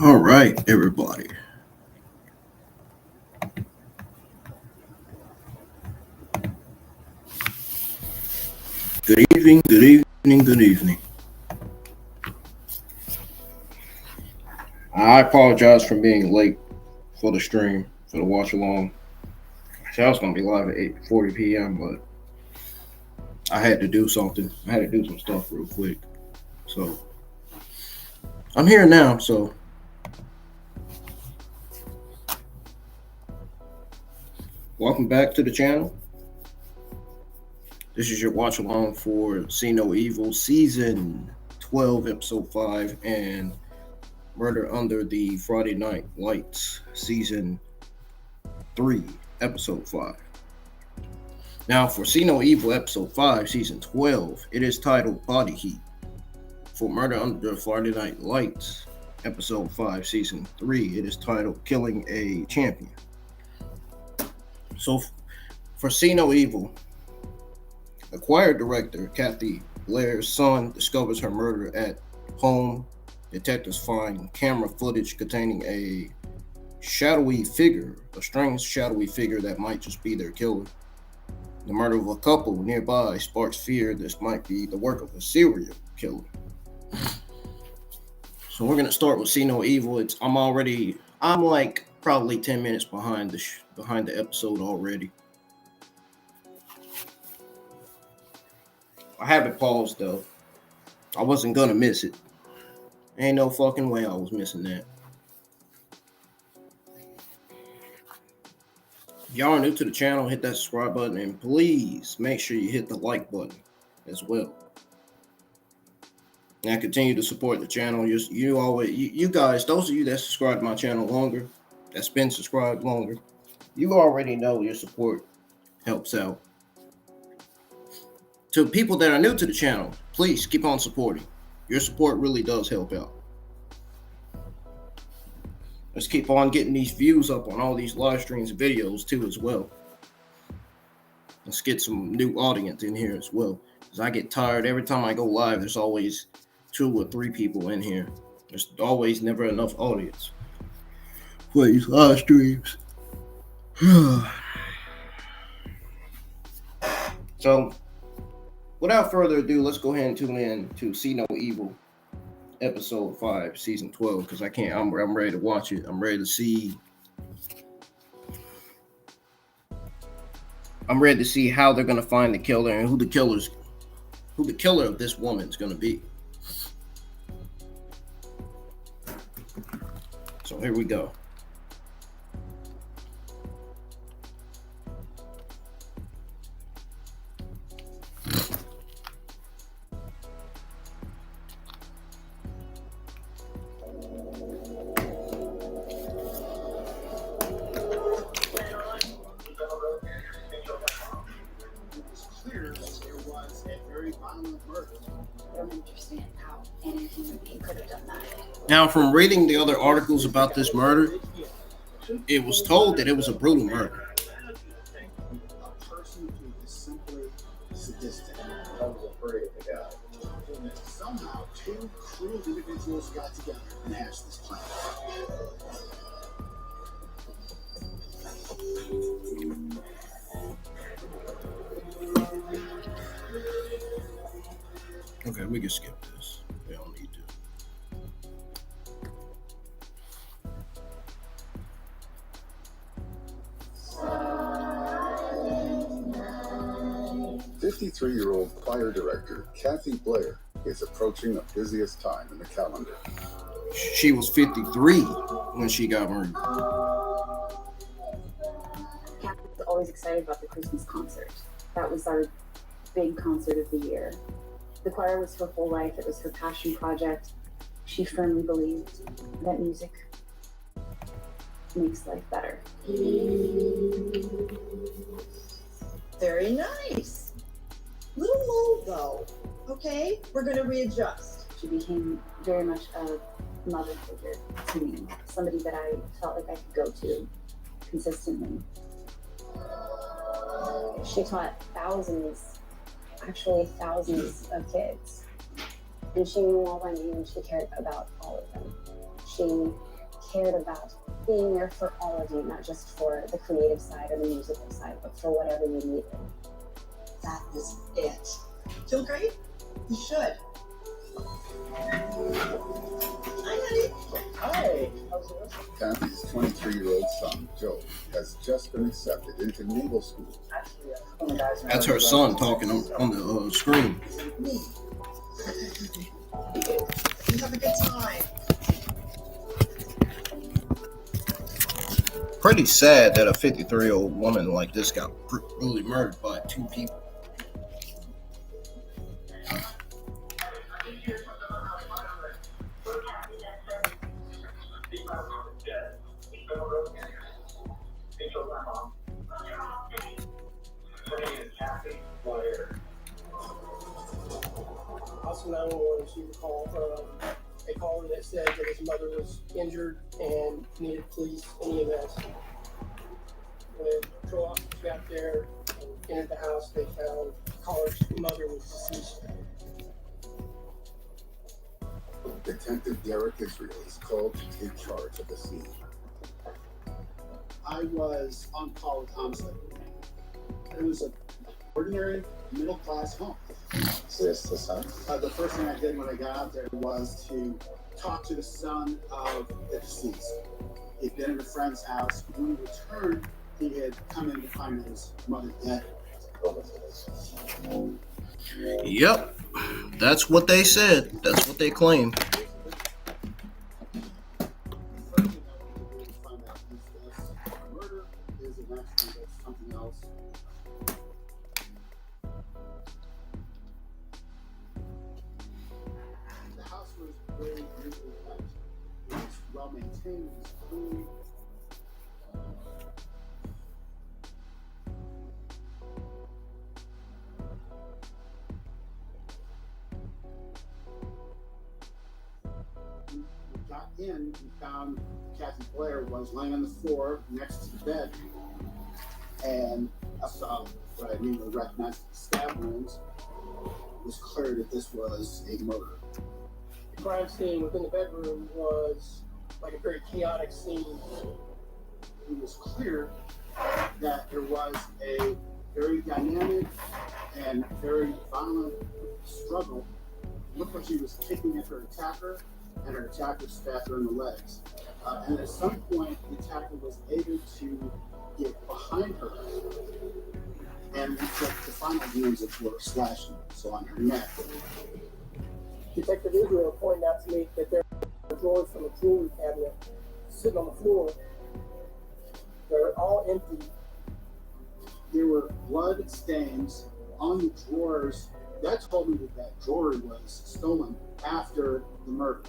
All right, everybody. Good evening, good evening, good evening. I apologize for being late for the stream, for the watch along. I was going to be live at 8:40 p.m., but I had to do something. I had to do some stuff real quick. So I'm here now, so welcome back to the channel. This is your watch along for See No Evil, Season 12, Episode 5, and Murder Under the Friday Night Lights, Season 3, Episode 5. Now, for See No Evil, Episode 5, Season 12, it is titled Body Heat. For Murder Under the Friday Night Lights, Episode 5, Season 3, it is titled Killing a Champion. So, for See No Evil, the choir director, Kathy Blair's son, discovers her murder at home. Detectives find camera footage containing a shadowy figure, a strange shadowy figure that might just be their killer. The murder of a couple nearby sparks fear this might be the work of a serial killer. So we're gonna start with See No Evil. I'm like probably 10 minutes behind the episode already. I have it paused though. I wasn't gonna miss it. Ain't no fucking way I was missing that. If y'all are new to the channel, hit that subscribe button and please make sure you hit the like button as well. And continue to support the channel. You guys, those of you that subscribe to my channel longer, that's been subscribed longer, you already know your support helps out. To people that are new to the channel, please keep on supporting. Your support really does help out. Let's keep on getting these views up on all these live streams and videos too as well. Let's get some new audience in here as well. Because I get tired every time I go live, there's always 2 or 3 people in here. There's always never enough audience for these live streams. So, without further ado, let's go ahead and tune in to See No Evil, Episode 5, Season 12, because I'm ready to watch it. I'm ready to see I'm ready to see how they're gonna find the killer and who the killer of this woman is gonna be. So here we go. Now, from reading the other articles about this murder, it was told that it was a brutal murder. A person who is simply sadistic. I was afraid of the guy. Somehow, two cruel individuals got together and hatched this plan. Okay, we can skip this. We don't need to. 53-year-old choir director Kathy Blair is approaching the busiest time in the calendar. She was 53 when she got murdered. Kathy was always excited about the Christmas concert. That was our big concert of the year. The choir was her whole life. It was her passion project. She firmly believed that music makes life better. Very nice. Little low though. Okay, we're gonna readjust. She became very much a mother figure to me, somebody that I felt like I could go to consistently. She taught thousands of kids. And she knew all by name, and she cared about all of them. She cared about being there for all of you, not just for the creative side or the musical side, but for whatever you needed. That is it. Feel great? You should. Hi, honey. Hi. Kathy's 23-year-old son, Joe, has just been accepted into naval school. That's her son talking on the screen. Me. You have a good time. Pretty sad that a 53-year-old woman like this got brutally murdered by two people. Also, 911 received a call from a caller that said that his mother was injured and needed police and EMS. When patrol officers got there and entered the house, they found the caller's mother was deceased. Detective Derek Israel is called to take charge of the scene. I was on call with homicide. It was an ordinary middle-class home. Is this the son? The first thing I did when I got out there was to talk to the son of the deceased. He'd been at a friend's house. When he returned, he had come in to find his mother dead. Yep, that's what they said. That's what they claimed. Murder is an accident of something else. The house was very beautifully kept. It was well maintained. It was clean. We got in and found Kathy Blair was laying on the floor next to the bed, and I saw what I immediately recognized as stab wounds. It was clear that this was a murder. The crime scene within the bedroom was like a very chaotic scene. It was clear that there was a very dynamic and very violent struggle. Looked like she was kicking at her attacker, and her attacker stabbed her in the legs. And at some point, the attacker was able to get behind her then we took the final wounds that were slashing, so on her neck. Detective Israel pointed out to me that there were drawers from a jewelry cabinet sitting on the floor. They're all empty. There were blood stains on the drawers. That told me that that drawer was stolen after the murder,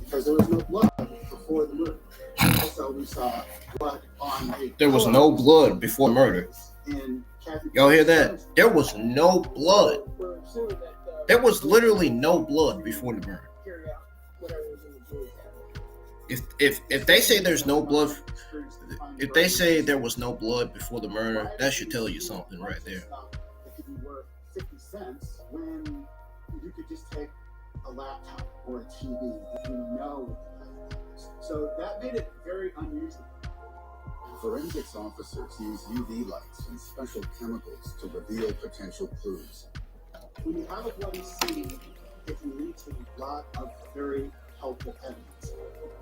because there was no blood before the murder. Also, we saw blood on a There was no blood before murder. in Kathy. Y'all hear that? There was no blood. We're assuming that There was literally no blood before the murder. carry out whatever was in the jewelry cabinet. If they say there's no blood, if they say there was no blood before the murder, that should tell you something right there. It could be worth 50 cents when you could just take a laptop or a TV if you know what the value is. So that made it very unusual. Forensics officers use UV lights and special chemicals to reveal potential clues. When you have a bloody scene, it can lead to a lot of very helpful evidence.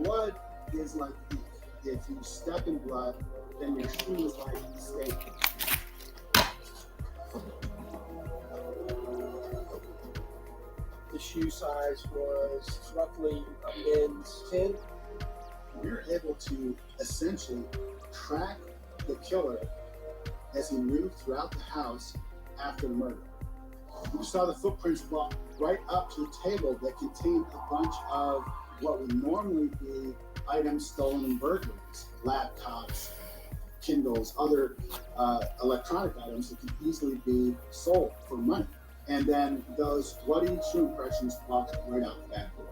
Blood is like ink. If you step in blood, then your shoe is like steak. The shoe size was roughly a men's 10. We're able to essentially track the killer as he moved throughout the house after the murder. We saw the footprints walk right up to a table that contained a bunch of what would normally be items stolen in burglaries, laptops, Kindles, other electronic items that could easily be sold for money. And then those bloody shoe impressions walked right out the back door.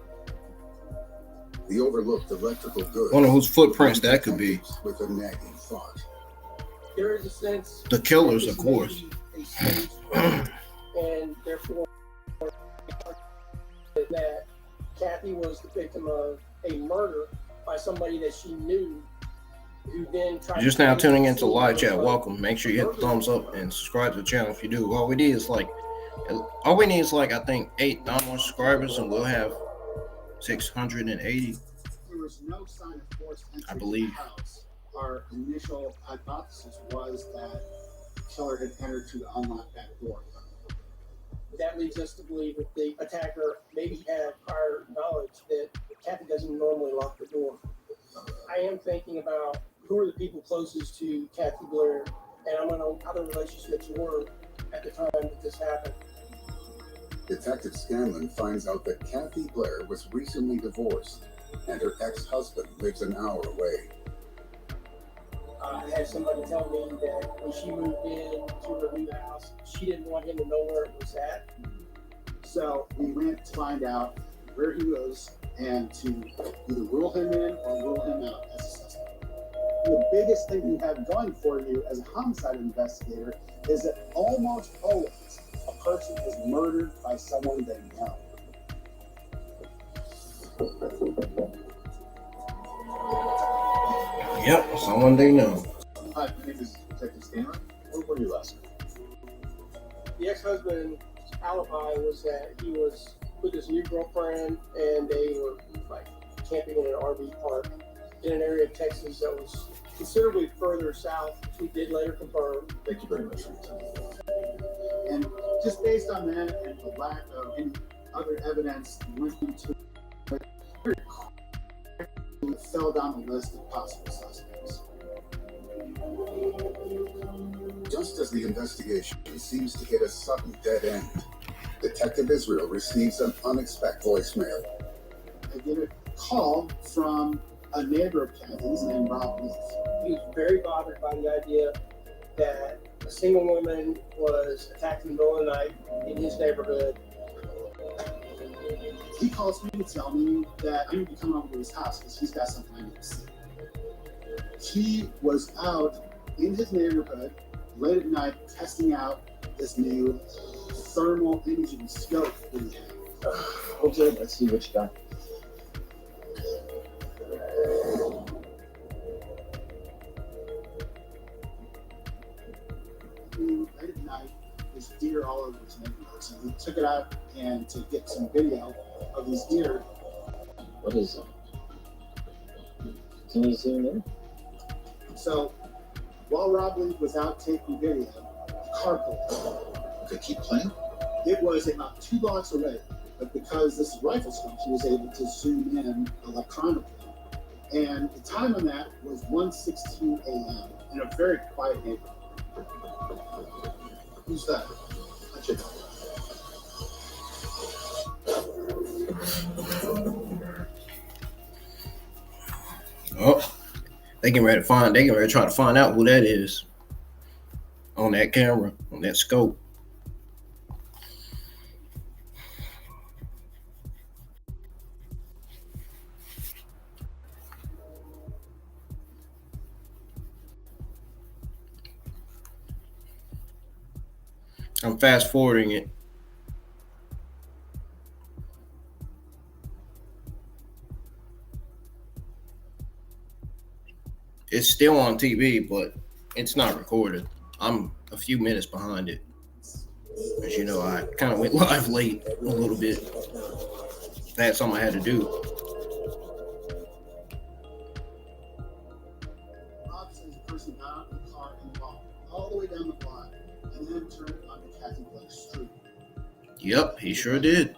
The overlooked electrical goods. Wonder whose footprints that could be. With a nagging thought. There is a sense The killers, that of this course. may be a staged murder, and therefore that Kathy was the victim of a murder by somebody that she knew, who then tried You're just to now commit tuning into suicide. Live Chat. Welcome. Make sure you hit the thumbs up and subscribe to the channel if you do. All we need is like I think 8 download subscribers, and we'll have 680. There was no sign of forced entry I believe. to the house. Our initial hypothesis was that the killer had entered through the unlocked back door. That leads us to believe that the attacker maybe had prior knowledge that Kathy doesn't normally lock the door. I am thinking about who are the people closest to Kathy Blair, and I want to know how the relationships were at the time that this happened. Detective Scanlon finds out that Kathy Blair was recently divorced and her ex-husband lives an hour away. I had somebody tell me that when she moved in to her new house, she didn't want him to know where it was at. So we went to find out where he was and to either rule him in or rule him out as a suspect. The biggest thing you have going for you as a homicide investigator is that almost always a person is murdered by someone they know. Yep, someone they know. Hi, my name is Detective Scanlon. Where were you last night? The ex-husband's alibi was that he was with his new girlfriend and they were like camping in an RV park in an area of Texas that was considerably further south. We did later confirm. Thank you very much for your time. And just based on that and the lack of any other evidence, we went into it fell down the list of possible suspects. Just as the investigation seems to hit a sudden dead end, Detective Israel receives an unexpected voicemail. I get a call from a neighbor of Kathy's named Rob Leaf. He was very bothered by the idea that a single woman was attacked in the middle of the night in his neighborhood. He calls me to tell me that I need to come over to his house because he's got something I need to see. He was out in his neighborhood late at night testing out this new thermal imaging scope that he had. Okay, let's see what you got. Late at night, there's deer all over his neighborhood. So he took it out and to get some video of these deer. What is it? Can you zoom in? So while Rob Leaf was out taking video, he car pulled. Okay, keep playing. It was about 2 blocks away, but because this is rifle scope, he was able to zoom in electronically. And the time on that was 1:16 a.m. in a very quiet neighborhood. Who's that? Let you know. Oh, they getting ready to try to find out who that is on that camera, on that scope. I'm fast forwarding it. It's still on TV, but it's not recorded. I'm a few minutes behind it. As you know, I kind of went live late a little bit. That's something I had to do. Rob says the person got out of the car and walked all the way down the block and then turned onto Kathy Blair's street. Yep, he sure did.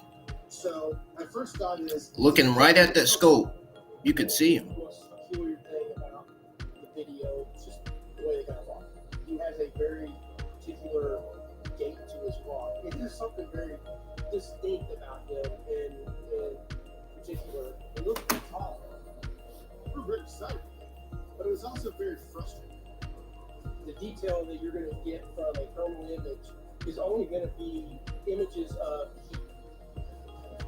So my first thought is, Looking right at that scope, you could see him. The most peculiar thing about the video is just the way they got walk. He has a very particular gait to his walk. And there's something very distinct about him in particular. He looks pretty tall. we're very excited, but it was also very frustrating. The detail that you're going to get from a thermal image is only going to be images of heat.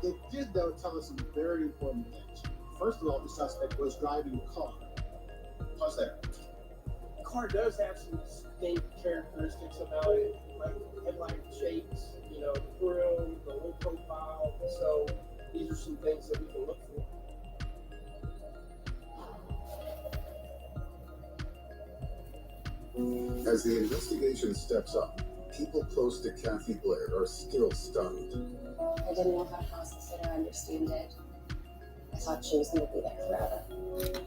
It did, though, tell us some very important things. First of all, the suspect was driving a car. Pause there. The car does have some distinct characteristics about it, like headlight shapes, the grill, the low profile. So these are some things that we can look for. As the investigation steps up, people close to Kathy Blair are still stunned. I didn't know how to process it or understand it. I thought she was going to be there forever.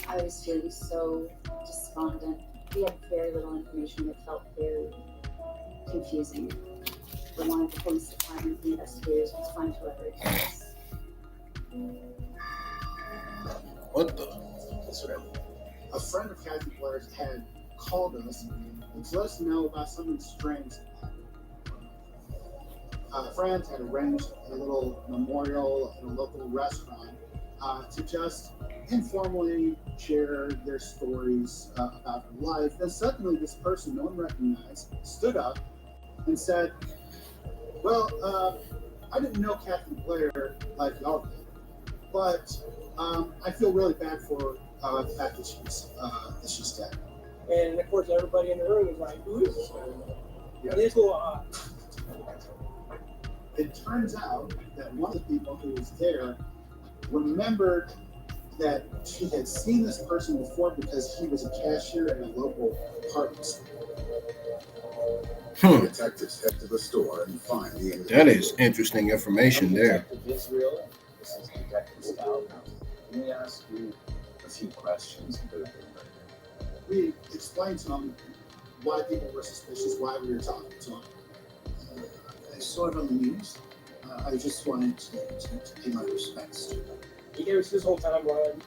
I was feeling so despondent. We had very little information that felt very confusing. We wanted the police department, the investigators, to find whoever it was. What the? That's right. A friend of Kathy Blair's had called us and to let us know about something strange that happened. Friends had arranged a little memorial at a local restaurant to just informally share their stories about her life. And suddenly this person no one recognized stood up and said, well, I didn't know Kathy Blair like y'all did, but I feel really bad for the fact that she's dead. And of course, everybody in the room was like, "Who is this guy?" Yeah. And it's a little odd. It turns out that one of the people who was there remembered that she had seen this person before because he was a cashier at a local department store. Detectives head to the store and find the individual. That is interesting information there. Detective Israel, this is Detective Stout. Let me ask you a few questions about the murder. We explained to them why people were suspicious, why we were talking to them. I saw it on the news. I just wanted to pay my respects to them. He gave us his whole timeline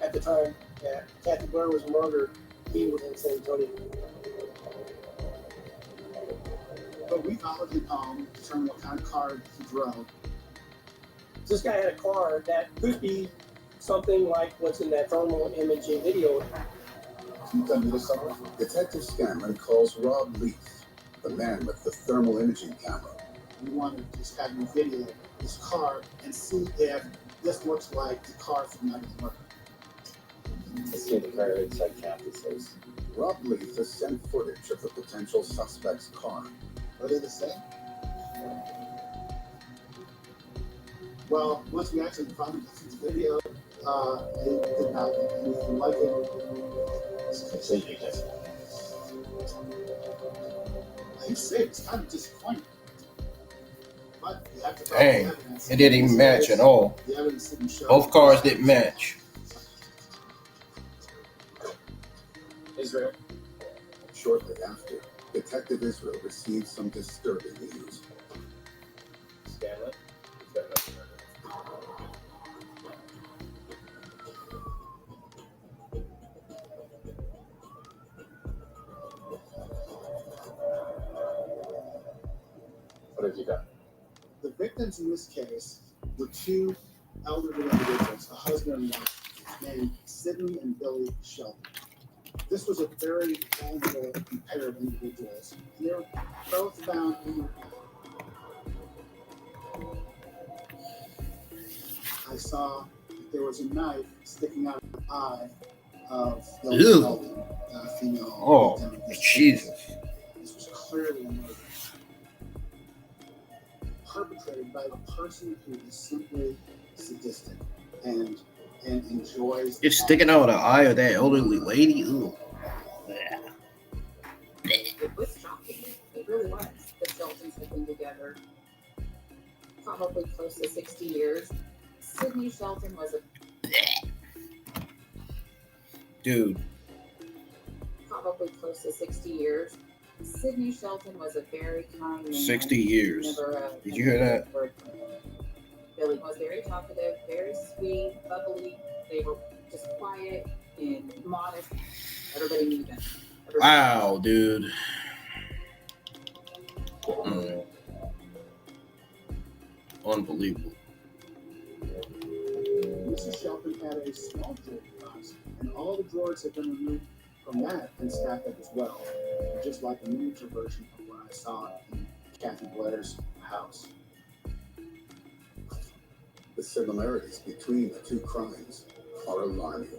at the time that Kathy Blair was murdered. He was in San Antonio. But we followed him home, determined what kind of car he drove. This guy had a car that could be something like what's in that thermal imaging video. Can you tell me this something? Detective Scanlon calls Rob Leaf, the man with the thermal imaging camera. We wanted to just have him video his car and see if this looks like the car from the night of the murder. Let's see the car inside Kathy's house. Rob Leaf has sent footage of the potential suspect's car. What did it say? Well, once we actually found the video, it did not look anything like it. It's completely different. I say it's kind of disappointing. But you have to follow Dang, the evidence. it didn't even match at all. The evidence didn't show. Both cars didn't match. Israel. Shortly after, Detective Israel received some disturbing news. Scanlon? Is that another murder? What have you done? The victims in this case were two elderly individuals, a husband and wife, named Sidney and Billy Shelton. This was a very vulnerable pair of individuals, and they were both found in their home. I saw that there was a knife sticking out of the eye of Billy Ew. Shelton, the female Oh, victim of this Jesus. case. This was clearly a murder, perpetrated by a person who is simply sadistic and enjoys. It's sticking out of the eye of that elderly lady. Ooh. Yeah. It was shocking. It really was. The Sheltons had been together probably close to 60 years. Sidney Shelton was Dude. probably close to 60 years. Sidney Shelton was a very kind man. 60 years. Never, Did you hear that? Billy was very talkative, very sweet, bubbly. They were just quiet and modest. Everybody knew them. Wow, dude. Unbelievable. Mrs. Shelton had a small jewelry box, and all the drawers had been removed from that and stacked up as well, just like a miniature version of what I saw in Kathy Blair's house. The similarities between the two crimes are alarming.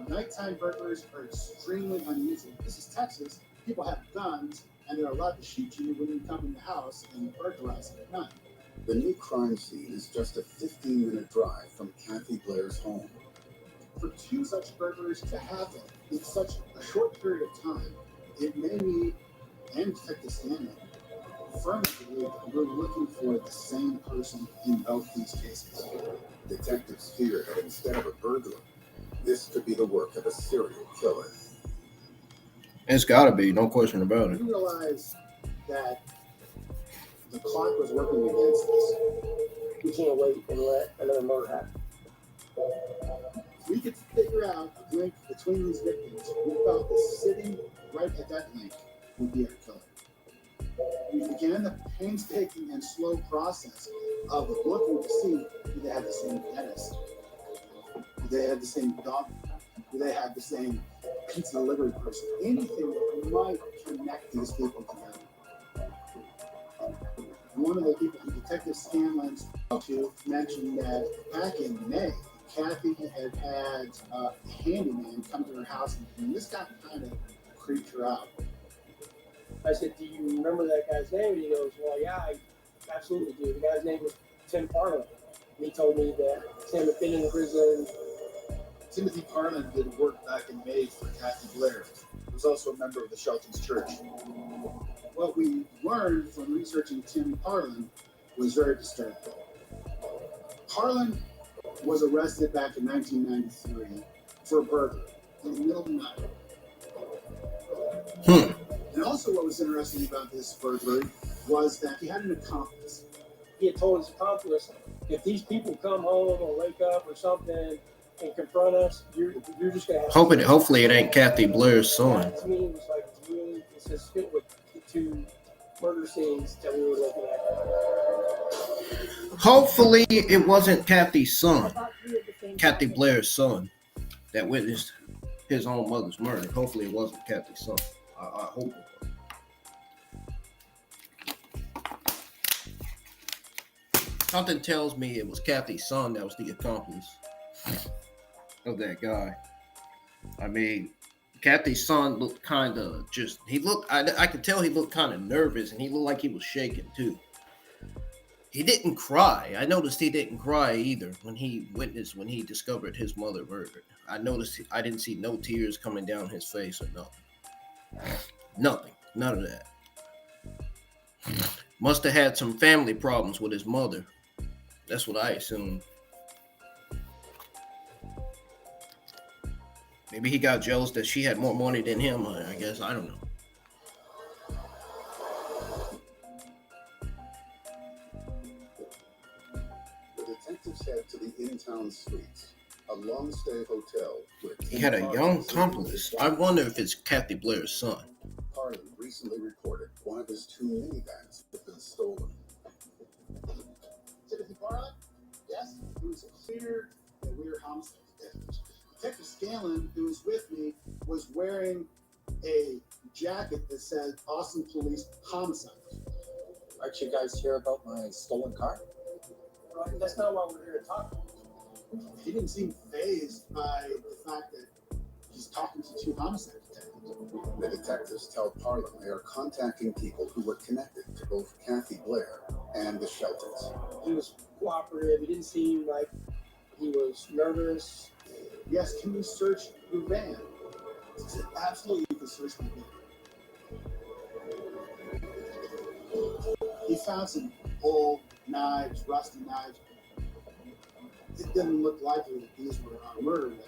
Nighttime burglars are extremely unusual. This is Texas. People have guns, and they're allowed to shoot you when you come in the house and burglarize it at night. The new crime scene is just a 15-minute drive from Kathy Blair's home. For two such burglars to happen in such a short period of time, it made me and Detective Scanlon firmly believe that we're looking for the same person in both these cases. Detectives fear that instead of a burglar, this could be the work of a serial killer. It's gotta be, no question about it. We realized that the clock was working against us. We can't wait and let another murder happen. If we could figure out a link between these victims, we felt that sitting right at that link would be our killer. We began the painstaking and slow process of looking to see do they have the same dentist, do they have the same doctor, do they have the same pizza delivery person, anything that might connect these people together. One of the people who Detective Scanlon spoke to mentioned that back in May, Kathy had a handyman come to her house, and this guy kind of creeped her out. I said, do you remember that guy's name? And he goes, well, yeah, I absolutely do. The guy's name was Tim Parlin. And he told me that Tim had been in prison. Timothy Parlin did work back in May for Kathy Blair. He was also a member of the Shelton's church. What we learned from researching Tim Parlin was very disturbing. Parlin was arrested back in 1993 for a burglary in the middle of the night. And also what was interesting about this burglary was that he had an accomplice. He had told his accomplice, if these people come home or wake up or something and confront us, you're just going to have Hopefully it ain't Kathy Blair's son. That to me was like, really, this is fit with the two murder scenes that we were looking at. Hopefully it wasn't Kathy's son, Kathy Blair's son, that witnessed his own mother's murder. Hopefully it wasn't Kathy's son. I hope it was. Something tells me it was Kathy's son that was the accomplice of that guy. I mean, Kathy's son looked kind of I could tell he looked kind of nervous, and he looked like he was shaking too. He didn't cry. I noticed he didn't cry either when he discovered his mother murdered. I noticed I didn't see no tears coming down his face or nothing. Nothing. None of that. Must have had some family problems with his mother. That's what I assume. Maybe he got jealous that she had more money than him. I guess. I don't know. head to the in-town suites, a long-stay hotel where He had a young accomplice. I wonder if it's Kathy Blair's son. Parlin recently reported one of his 2 minivans had been stolen. Timothy Parlin? Yes, it was clear that we were homicide detectives. Detective Scanlon, who was with me, was wearing a jacket that said Austin Police Homicide. Aren't you guys here about my stolen car? Right? That's not why we're here to talk. He didn't seem fazed by the fact that he's talking to 2 homicide detectives. The detectives tell Parlin they are contacting people who were connected to both Kathy Blair and the Sheltons. He was cooperative. He didn't seem like he was nervous. Yes, can you search your van? He said, absolutely, you can search my van. He found some old knives, rusty knives. It didn't look likely that these were a murder weapon.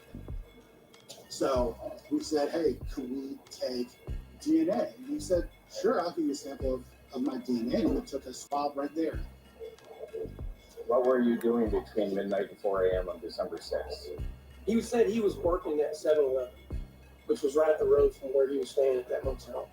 So we said, hey, could we take DNA? And he said, sure, I'll give you a sample of my DNA. And we took a swab right there. What were you doing between midnight and 4 a.m. on December 6th? He said he was working at 7-Eleven, which was right up the road from where he was staying at that motel.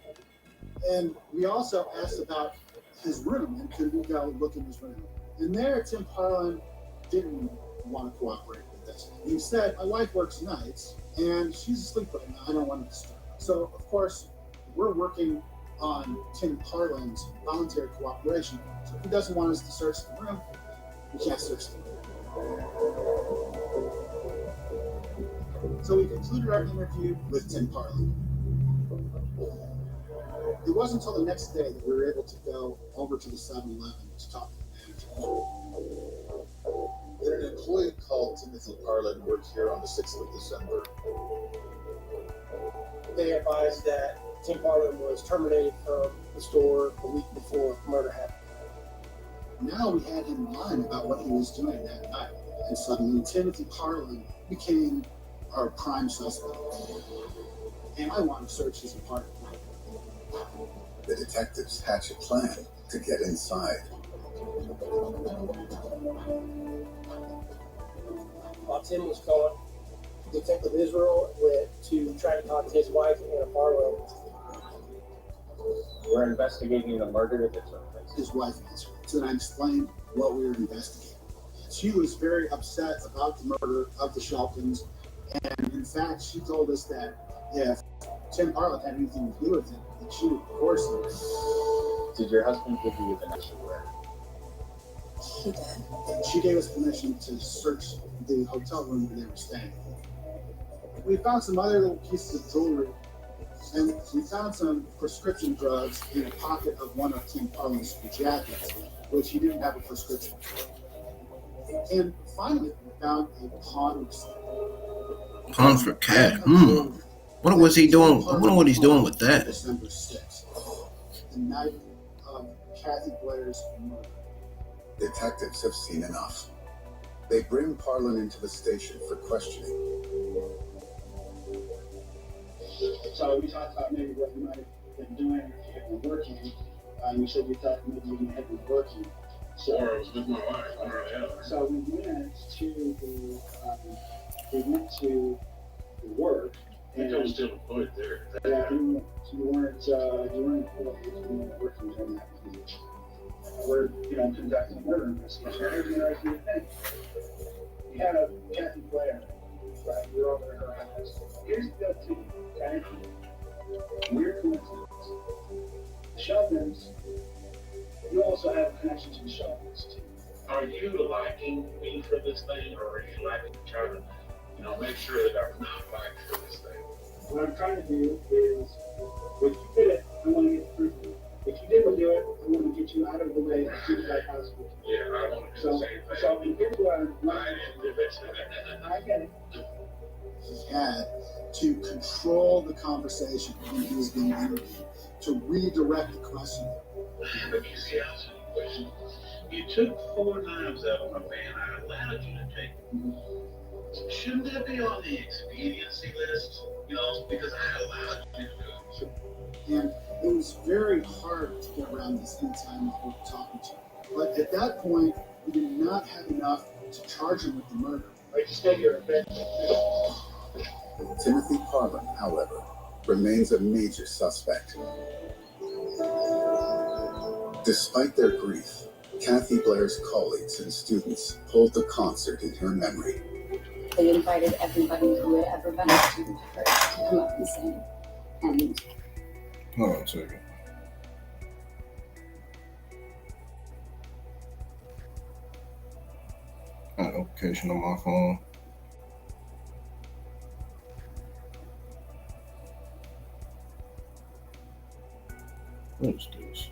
And we also asked about his room, and could we go look in his room? And there, Tim Parlin didn't want to cooperate with us. He said, my wife works nights, and she's asleep right now. I don't want to disturb her. So, of course, we're working on Tim Parlin's voluntary cooperation. So if he doesn't want us to search the room, we can't search the room. So we concluded our interview with Tim Parlin. It wasn't until the next day that we were able to go over to the 7-Eleven to talk to the manager. Did an employee called Timothy Parlin work here on the 6th of December? They advised that Tim Parlin was terminated from the store a week before the murder happened. Now we had him lying about what he was doing that night. And suddenly Timothy Parlin became our prime suspect. And I want to search his apartment. The detectives hatch a plan to get inside. While Tim was gone, Detective Israel went to try to talk to his wife, Anna Farlow. We're investigating a murder that took place. His wife answered. So I explained what we were investigating. She was very upset about the murder of the Sheltons. And in fact, she told us that if Tim Parlin had anything to do with it, that she would divorce him. Did your husband give you permission where? He did. She gave us permission to search the hotel room where they were staying. We found some other little pieces of jewelry, and we found some prescription drugs in a pocket of one of Tim Parlin's jackets, which he didn't have a prescription for. And finally, we found a pawn receipt. Pawn for cat. What was he doing? I wonder what he's doing with that. December 6th, the night of Kathy Blair's murder. Detectives have seen enough. They bring Parlin into the station for questioning. So we talked about maybe what you might have been doing if you had been working. You said you thought maybe you had been working. Or I was with my wife, one or the other. So we went to the work. I think I was still employed there. Yeah, you weren't employed. You weren't working during that week. We're conducting a murder investigation. Here's an interesting thing. You had a Kathy Blair, right? You're over at her house. Here's the deal too, okay? Weird coincidence. The Sheldons, you also have a connection to the Sheldons too. Are you liking me for this thing, or are you liking trying to, make sure that I'm not liked for this thing? What I'm trying to do is, if you did it, I want to get proof of it. If you didn't do it, I want to get you out of the way as soon as I possibly can. Yeah, I want to do the same thing. So here's what I didn't do this. I get it. He had to control the conversation when he was being interviewed, to redirect the question. But you see, I asked you a question. You took 4 knives out of my van I allowed you to take. Shouldn't that be on the expediency list? Because I allowed you to do it. And it was very hard to get around this anytime we were talking to him. But at that point, we did not have enough to charge him with the murder. I just take your offense. Timothy Parlin, however, remains a major suspect. Despite their grief, Kathy Blair's colleagues and students hold the concert in her memory. They invited everybody who had ever been a student of hers to come up and sing. And Hold on a second. Got a notification on my phone. What is this?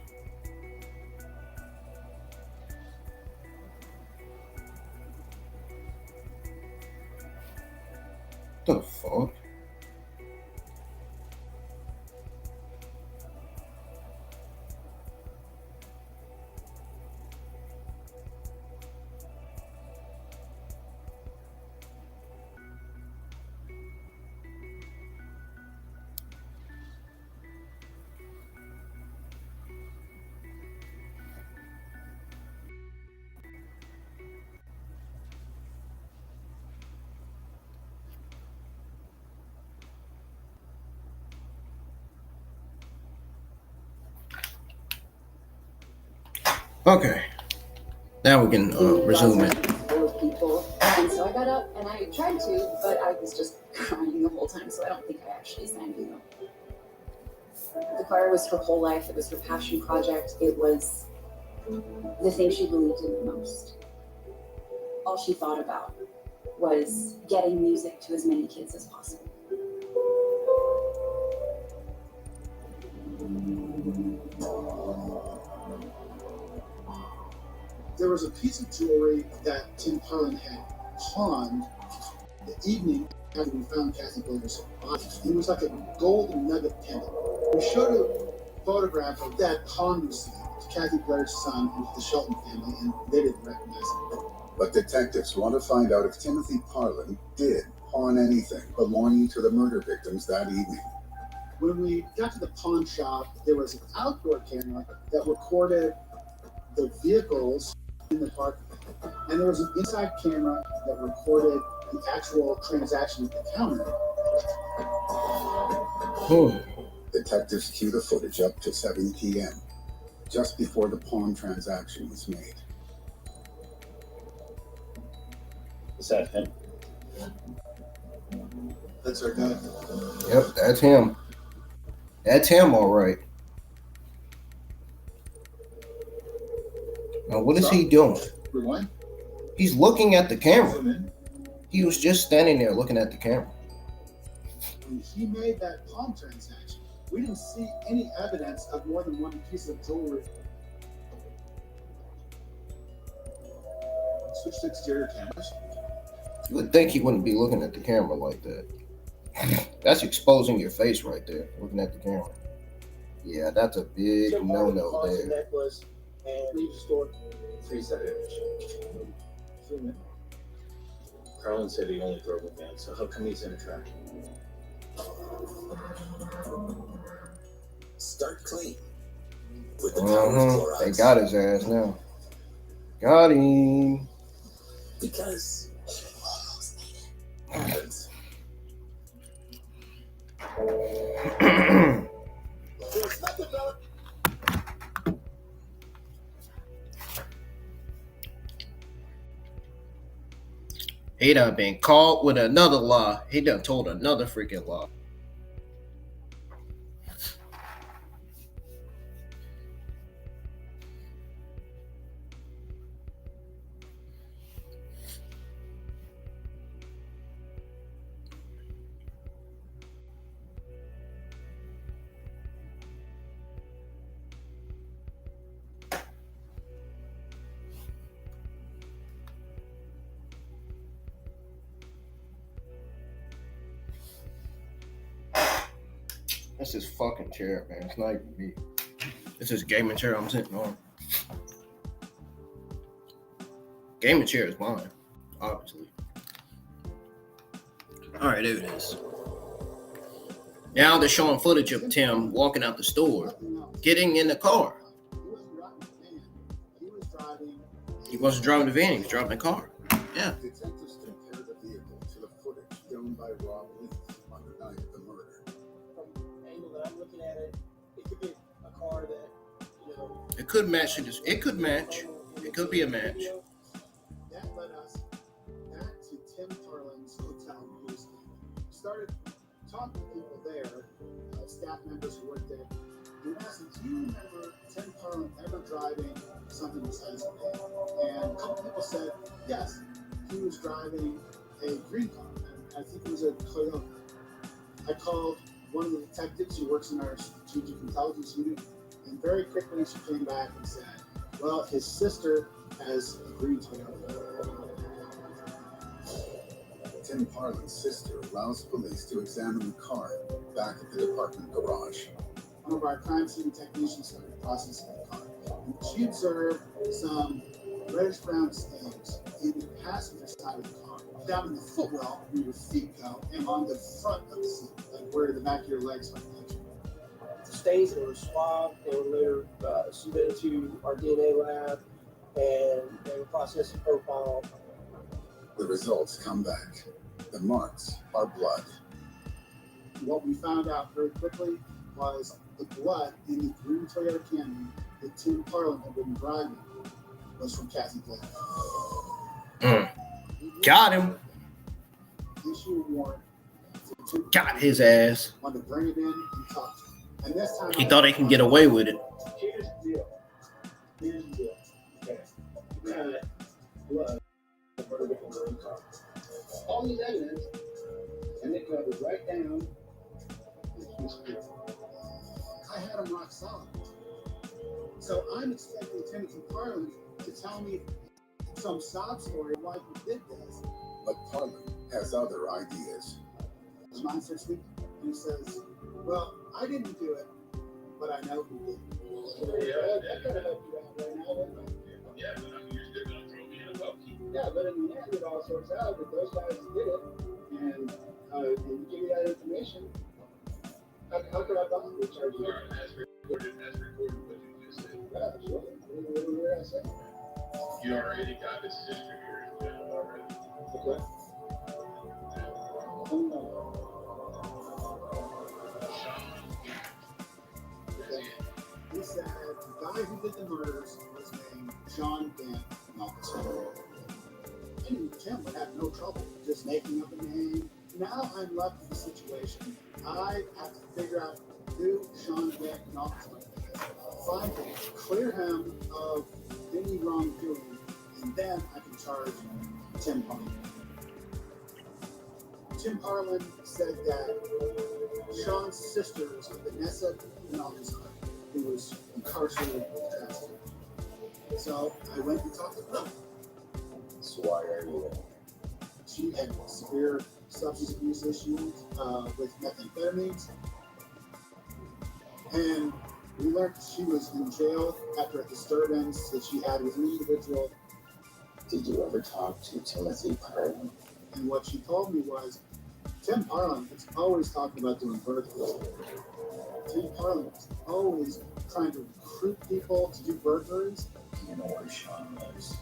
The fuck? Okay. Now we can resume it. full of people. And so I got up and I tried to, but I was just crying the whole time, so I don't think I actually sang, you know. The choir was her whole life. It was her passion project. It was the thing she believed in the most. All she thought about was getting music to as many kids as possible. There was a piece of jewelry that Tim Parlin had pawned the evening after we found Kathy Blair's body. It was like a golden nugget pendant. We showed a photograph of that pawn receipt to Kathy Blair's son and to the Shelton family, and they didn't recognize it. But detectives want to find out if Timothy Parlin did pawn anything belonging to the murder victims that evening. When we got to the pawn shop, there was an outdoor camera that recorded the vehicles in the park, and there was an inside camera that recorded the actual transaction at the counter. Detectives cue the footage up to 7 p.m., just before the pawn transaction was made. Is that him? That's our guy. Yep, that's him. That's him, all right. Now, what is he doing? Rewind. He's looking at the camera. Zoom in. He was just standing there looking at the camera. When he made that pawn transaction, we didn't see any evidence of more than one piece of jewelry. Switch to exterior cameras. You would think he wouldn't be looking at the camera like that. That's exposing your face right there, looking at the camera. Yeah, that's a big Tim Parlin no-no pawns the there. necklace and leaves the store. Freeze that image. Zoom in. Carlin said he only drove a van, so how come he's in a truck? Start clean with the They got his ass now. Got him. Because almost made it. There's nothing about He done been caught with another lie. He done told another freaking lie. That's his fucking chair, man. It's not even me. It's his gaming chair I'm sitting on. Gaming chair is mine, obviously. Alright, there it is. Now they're showing footage of Tim walking out the store, getting in the car. He wasn't driving the van. He was driving. He wasn't driving the van, he was driving the car. Yeah. Detectives compared the vehicle to the footage filmed by Rob Leith on the night of the murder. From the angle that I'm looking at it, it could be a car that, you know, It could match. It could match. It could be a match. That led us back to Tim Harlan's hotel. We started talking to people there, staff members who worked there. We asked them, do you remember Tim Harlan ever driving something besides a van? And a couple people said, yes, he was driving a green car. I think it was a Toyota. I called one of the detectives who works in our strategic intelligence unit, and very quickly she came back and said, well, his sister has a green Toyota. Tim Harlan's sister allows police to examine the car back at the department garage. One of our crime scene technicians started processing the car. And she observed some reddish brown stains in the passenger side of the car, down in the footwell where your feet go, and on the front of the seat, like where the back of your legs are touching. The stains that were swabbed, they were later submitted to our DNA lab, and they were processed and profiled. The results come back. The marks are blood. What we found out very quickly was the blood in the green Toyota Camry that Tim Harlan had been driving was from Kathy Blair. Got him. Issue a warrant. Got his ass. Wanted to bring it in and talk to him. And this time He thought he can get away with it. Here's the deal. Okay. You got blood. All these evidence, and they covered right down. I had him rock solid. So I'm expecting Timothy Harlan to tell me some sob story of why he did this. But Harlan has other ideas. His mind starts thinking, and he says, well, I didn't do it, but I know who did. That could have helped you out right now, wouldn't it? Yeah, but I mean, you're still going to throw me in a bucket. Yeah, but in the end, it all sorts out that those guys did it, and you give me that information. How could I possibly charge you? As recorded what you just said. Yeah, absolutely. What did I say? You already got his sister here in jail already. Okay. He said the guy who did the murders was named John Gant Malcolm. And Tim would have no trouble just making up a name. Now I'm left in a situation. I have to figure out who Sean Gant Malcolm is, find him, clear him of any wrongdoing, and then I can charge Tim Harlan. Tim Harlan said that Sean's sister was Vanessa Malcolm, who was incarcerated with Tesla. So I went and talked to her. So why are you there? She had severe substance abuse issues with methamphetamines. And we learned she was in jail after a disturbance that she had with an individual. Did you ever talk to Timothy Harlan? And what she told me was, Tim Harlan is always talking about doing burglaries. Tim Harlan is always trying to recruit people to do burglaries. Do you know where Sean lives?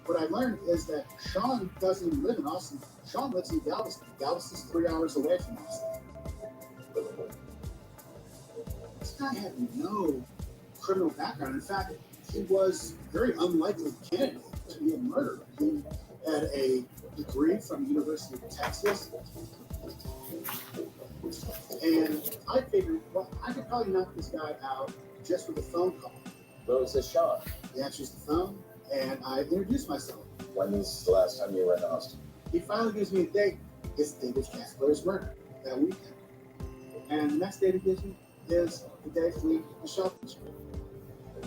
What I learned is that Sean doesn't even live in Austin. Sean lives in Galveston. Galveston's 3 hours away from Austin. This guy had no criminal background. In fact, he was a very unlikely candidate to be a murderer. He had a degree from the University of Texas. And I figured, well, I could probably knock this guy out just with a phone call. Well, it's a Sean. He answers the phone, and I introduce myself. When is the last time you were in Austin? He finally gives me a date. His date was Kathy Blair's murder that weekend. And the next date he gives me is the day we the shopping spree.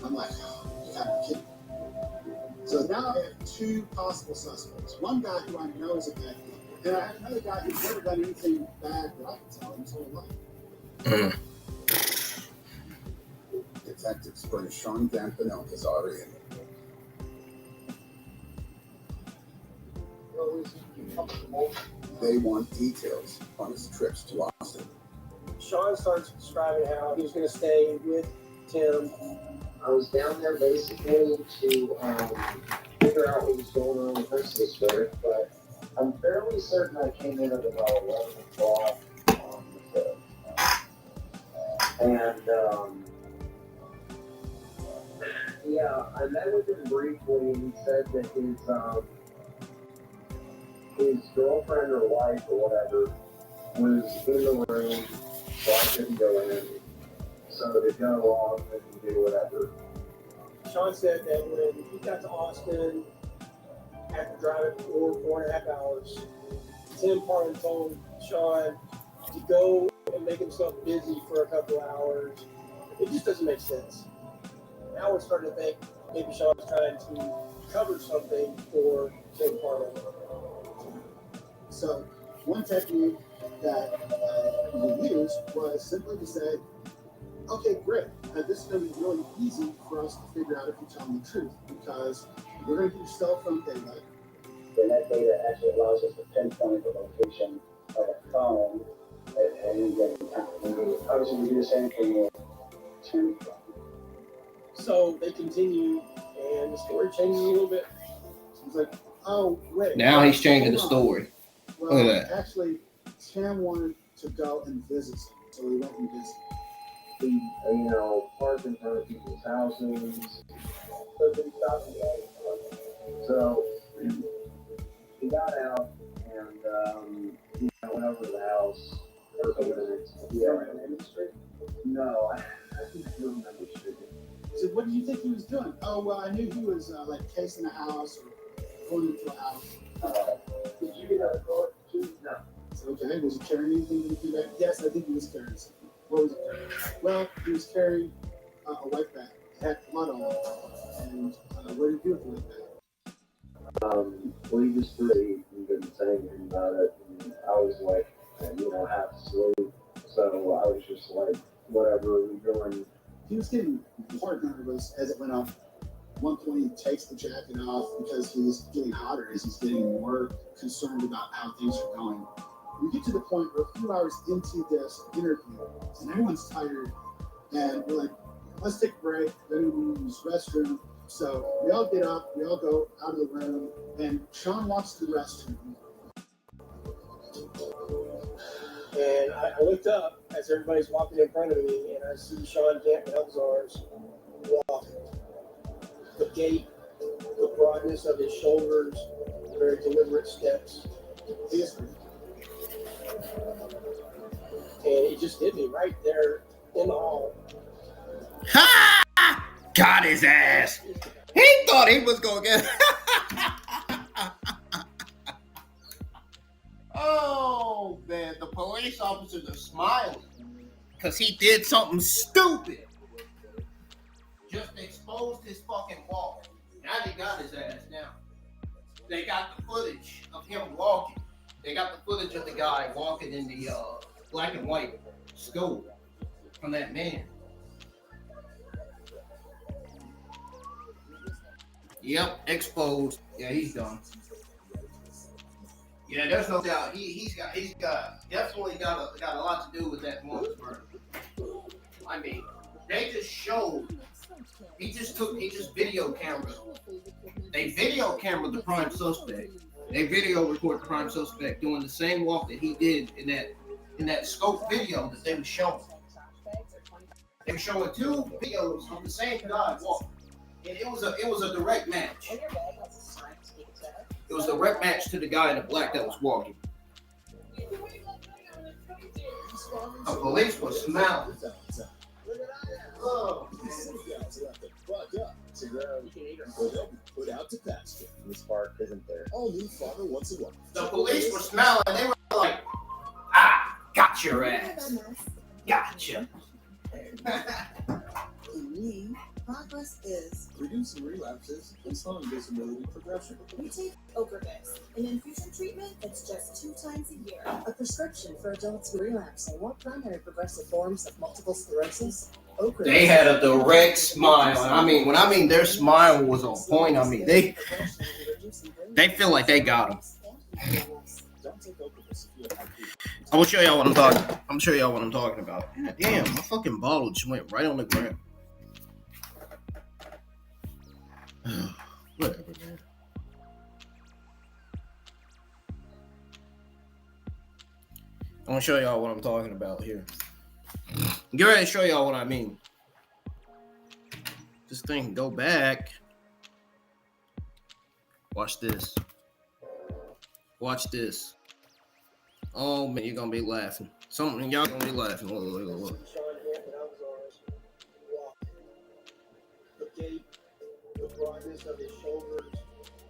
I'm like, oh, you gotta be kidding me. So now I have two possible suspects. One guy who I know is a bad guy, and I have another guy who's never done anything bad that I can tell him his whole life. Detectives bring Sean Gant Benelkazar in. They want details on his trips to Austin. Sean starts describing how he was going to stay with Tim. I was down there basically to figure out what was going on with this story, but I'm fairly certain I came in at about 11 o'clock on the 5th. And, yeah, I met with him briefly, and he said that his girlfriend or wife or whatever was in the room, so I couldn't go in. So to go off and do whatever. Sean said that when he got to Austin, after driving 4.5 hours, Tim Parton told Sean to go and make himself busy for a couple hours. It just doesn't make sense. Now we're starting to think maybe Sean's trying to cover something for Tim Parton. So one technique that we used was simply to say, okay, great. This is going to be really easy for us to figure out if you're telling the truth, because we're going to get your cell phone data. And that data actually allows us to pinpoint the location of a phone at any given time. Obviously, we do the same thing with Tim. So they continue, and the story changes a little bit. He's like, oh, wait. Now he's changing the story. Well, Look at that. actually, Tim wanted to go and visit, so we went and visited. We, parked in front of people's houses. So they stopped and got. So he got out and went over to the house. Street? No, I don't remember the street. So what did you think he was doing? Oh, well, I knew he was like casing a house or going into a house. Did you get out of the car? No. Okay, was he carrying anything to do that? Yes, I think he was carrying something. What was he carrying? Well, he was carrying a white bag. It had blood on it. And what did he do with the white bag? Well, he just really didn't say anything about it. And I was like, half asleep. So I was just like, whatever, we're going. He was getting more nervous as it went on. At one point, he takes the jacket off because he's getting hotter as he's getting more concerned about how things are going. We get to the point where a few hours into this interview, and everyone's tired, and we're like, let's take a break, then we use the restroom. So we all get up, we all go out of the room, and Sean walks to the restroom. And I looked up as everybody's walking in front of me, and I see Sean Camp Elzar's walking. The gait, the broadness of his shoulders, very deliberate steps. And it just hit me right there in the hall. Ha! Got his ass. He thought he was gonna get. Oh man, the police officers are smiling because he did something stupid. Just exposed his fucking walk. Now they got his ass now. They got the footage of him walking. They got the footage of the guy walking in the black and white scope from that man. Yep, exposed. Yeah, he's done. Yeah, there's no doubt. He's definitely got a lot to do with that woman's murder. I mean, they just showed. He just video camera. They video camera the prime suspect. They video record the prime suspect doing the same walk that he did in that scope video that they were showing. They were showing two videos of the same guy walking. And it was a direct match. It was a direct match to the guy in the black that was walking. The police was smiling. Oh, Put out to pasture. This park isn't there. All new father once a month. the police were smiling. They were like, got your ass. Gotcha. Progress is Reducing relapses and slowing disability progression. we take Ocrevus, an infusion treatment that's just 2 times a year. A prescription for adults who relapse or primary progressive forms of multiple sclerosis. Ocrevus. They had a direct smile. I mean, when I mean their smile was on point, I mean they feel like they got him. I will show y'all what I'm talking. I'm gonna show y'all what I'm talking about. God damn, my fucking bottle just went right on the ground. Whatever, man. gonna show y'all what I'm talking about here. Get ready to show y'all what I mean. This thing can go back. Watch this. Watch this. Oh man, you're gonna be laughing. Something y'all gonna be laughing. Look. Sean Hampton Alvarez walked. The gait, the broadness of his shoulders,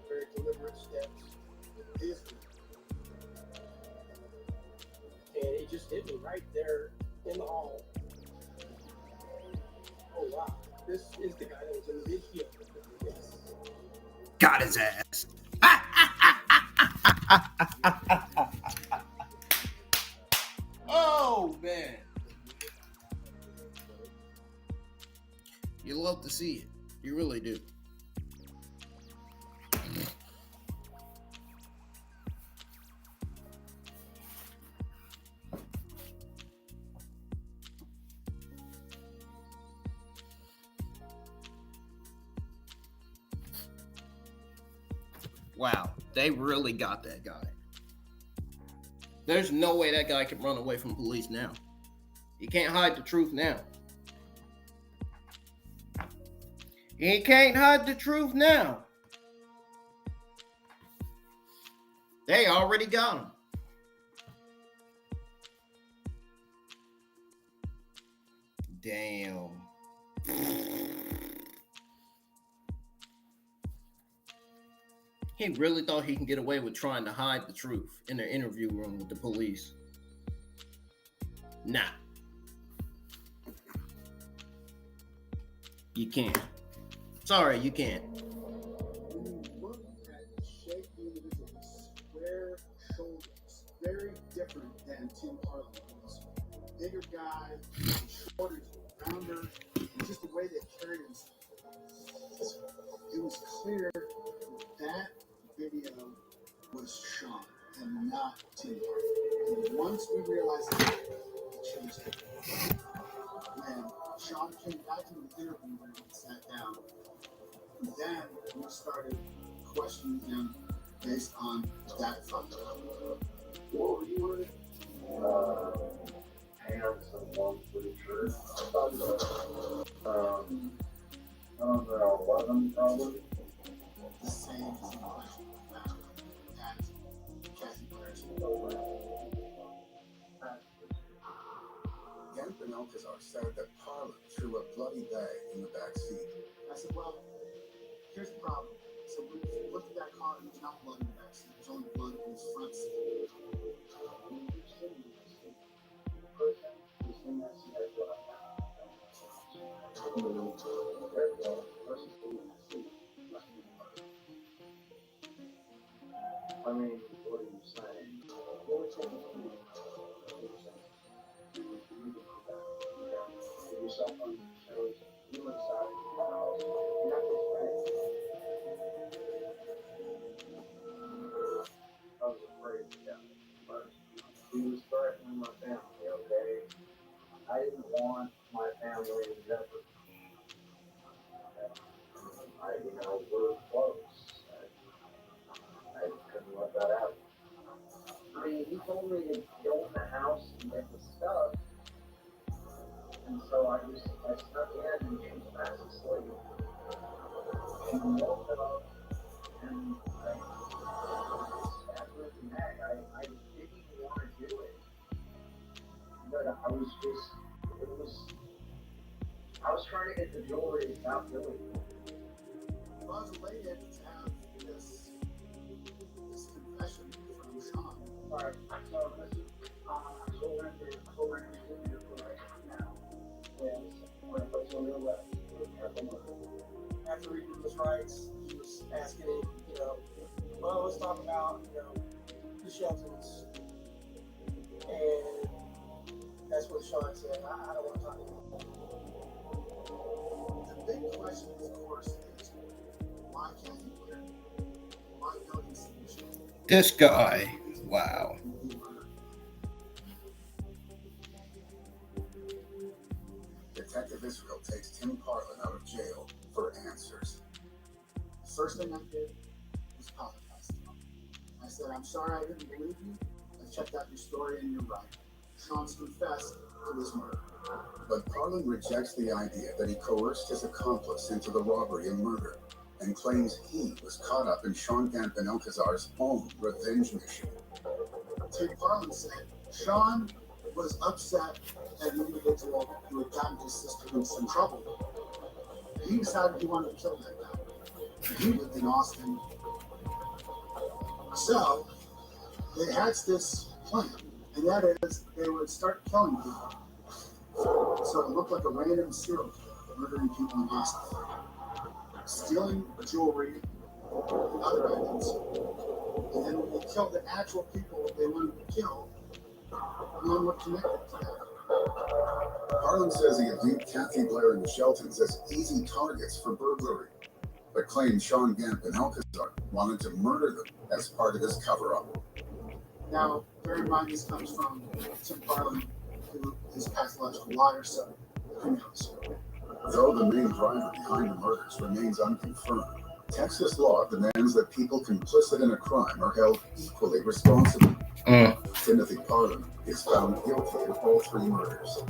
very deliberate steps. And he just hit me right there in the hall. Oh wow, this is the guy that was in the video. Yes. Got his ass. Oh man. You love to see it. You really do. Wow, they really got that guy. There's no way that guy can run away from police now. He can't hide the truth now. He can't hide the truth now. They already got him. Damn. He really thought he can get away with trying to hide the truth in the interview room with the police. Nah. You can't. Sorry, you can't. When you look at the shape of the individual's square shoulders, very different than Tim Harlan. Bigger guy, shorter, rounder, and just the way they carried himself. It was clear that video was Sean and not Tim Harlan. And once we realized that, it changed it. When Sean came back in the interview room and sat down, then we started questioning him based on that photo. What were you wearing? Pants and long sleeve shirt. I don't know, 11 probably. The same question found at Kathy Blair's. Again, Alcazar said that Parlin threw a bloody bag in the back seat. I said, well, here's the problem. So we looked at that car and there's not blood in the back seat. There's only blood in the front seat. I mean, what are you saying? Your cell phone shows you inside the house. You're not I was afraid to death first. He was threatening my family, okay? I didn't want my family in jeopardy. We're close. I couldn't let that happen. I mean, he told me to go in the house and get the stuff. And so I snuck in and she was fast asleep. She woke up and I stabbed her in the neck. I didn't even want to do it. But I was trying to get the jewelry without doing it. Well, I was elated to have this confession from Sean. Alright, so this is, we're going to sit here for right now. And we're going to put you on your left. After reading his rights, he was asking him, well, let's talk about, the Sheltons. And that's what Sean said. I don't want to talk about The big question, of course, is why Kathy Blair? Why no institution? This guy. Wow. Detective Israel takes Tim Parlin out of jail for answers. The first thing I did was apologize to him. I said, I'm sorry I didn't believe you. I checked out your story and you're right. Sean's confessed to this murder. But Parlin rejects the idea that he coerced his accomplice into the robbery and murder, and claims he was caught up in Sean Gant and Alcazar's own revenge mission. Ted Parlin said Sean was upset at an individual who had gotten his sister in some trouble. He decided he wanted to kill that guy. He lived in Austin. So they hatched this plan, and that is they would start killing people. So it looked like a random serial killer murdering people in Austin, stealing jewelry and other items. And then when they killed the actual people they wanted to kill, no one would connect it to that. Parlin says he had viewed Kathy Blair and the Sheltons as easy targets for burglary, but claimed Sean Gant and Alcazar wanted to murder them as part of his cover-up. Now, bear in mind this comes from Tim Parlin, who is a pathological liar, so who knows? Though the main driver behind the murders remains unconfirmed, Texas law demands that people complicit in a crime are held equally responsible. Timothy Parlin is found guilty of all three murders.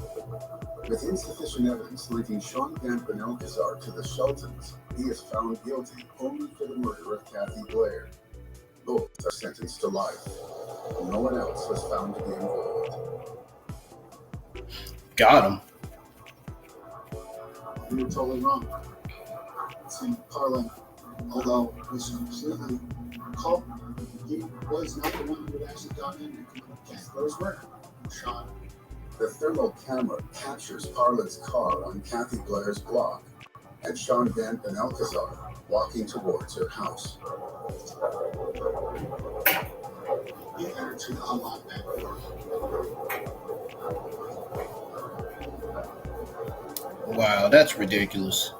With insufficient evidence linking Sean Gant and Alcazar to the Sheltons, he is found guilty only for the murder of Kathy Blair. Both are sentenced to life. No one else was found to be involved. Got him. You were totally wrong. Tim Parlin, although was completely culpable, he was not the one who had actually gone in and committed Kathy Blair's murder. Sean. The thermal camera captures Parlin's car on Kathy Blair's block and Sean Gant and Alcazar walking towards her house. He entered to the unlocked back door. Wow, that's ridiculous.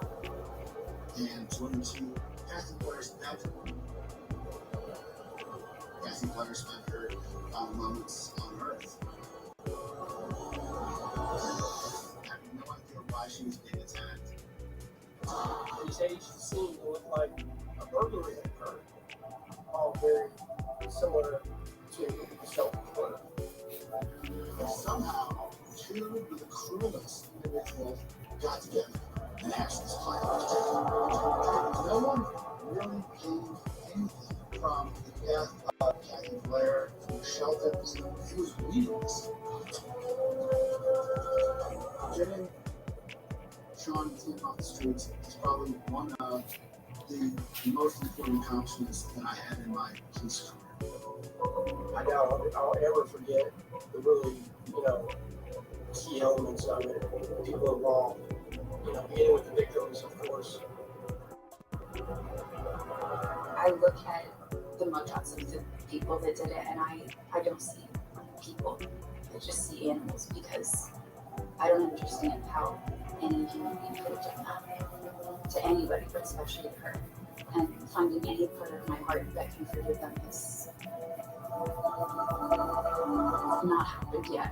And went into Kathy Blair's bedroom. Kathy Blair spent her final moments on Earth. Having no idea why she was being attacked. He staged the scene to look like a burglary had occurred. All very similar to the Shelton murder. But somehow, two of the cruelest individuals got together and hatched this plan. No one really gained anything from the death of Kathy Blair from the Sheltons. It was meaningless. Getting Sean and Tim off the streets is probably one of the most important accomplishments that I had in my police career. I doubt I'll ever forget the really, key elements of it. People involved, beginning with the victims, of course. I look at the mugshots of the people that did it, and I don't see people. I just see animals, because I don't understand how any human being could have done that to anybody, but especially her. And finding any part of my heart that can forgive them has not happened yet.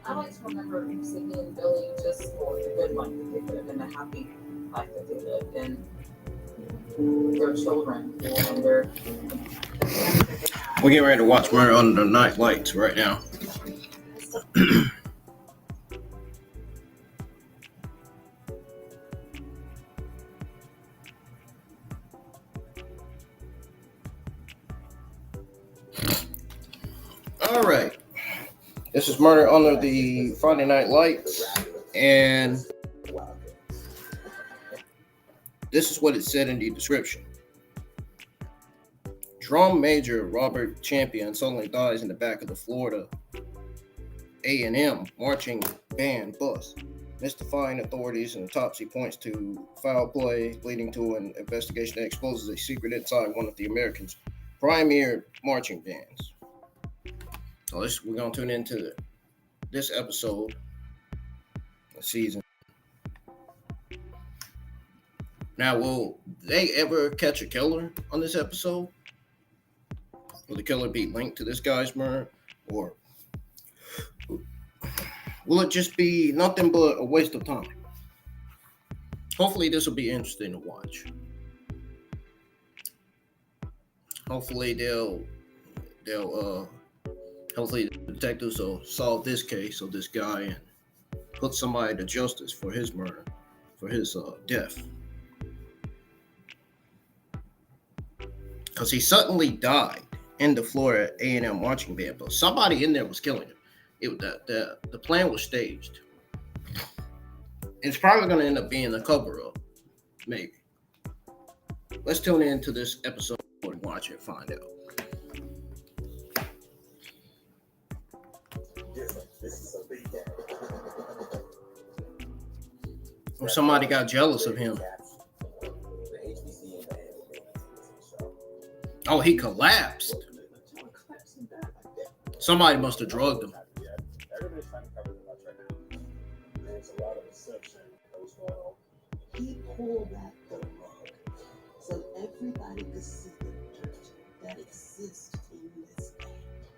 I like to remember Sydney and Billy just for the good life that they lived and the happy life that they lived, and their children and their. We're getting ready to watch Murder Under the Night Lights right now. All right. This is Murder Under the Friday Night Lights, and this is what it said in the description. Drum major Robert Champion suddenly dies in the back of the Florida A&M marching band bus. Mystifying authorities, and autopsy points to foul play, leading to an investigation that exposes a secret inside one of the America's premier marching bands. So we're going to tune into this episode of season. Now, will they ever catch a killer on this episode? Will the killer be linked to this guy's murder? Or will it just be nothing but a waste of time? Hopefully this will be interesting to watch. Hopefully they'll Hopefully, the detectives will solve this case of this guy and put somebody to justice for his murder, for his death. Because he suddenly died in the Florida A&M marching band, but somebody in there was killing him. The plan was staged. It's probably going to end up being a cover-up, maybe. Let's tune in to this episode and watch it, find out. Or somebody got jealous of him. Oh, he collapsed. Somebody must have drugged him. Everybody's trying to cover the much right now. There's a lot of deception that was going on. He pulled back the rug so everybody could see the dirt that exists in this man.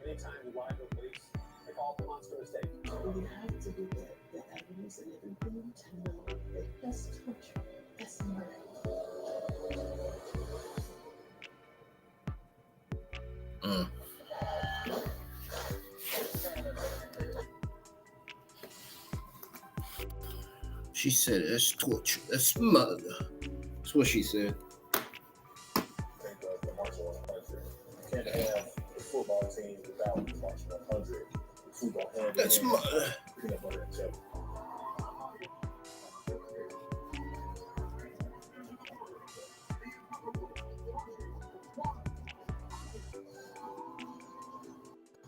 Anytime you want to go police, they call it a monster mistake. You have to look at the evidence and everything to know that that's torture, that's murder. She said that's torture, that's murder. That's what she said. Think of the March 100. You can't have a football team without the March 100. The two go hand in That's hand. murder. Peanut butter and jelly.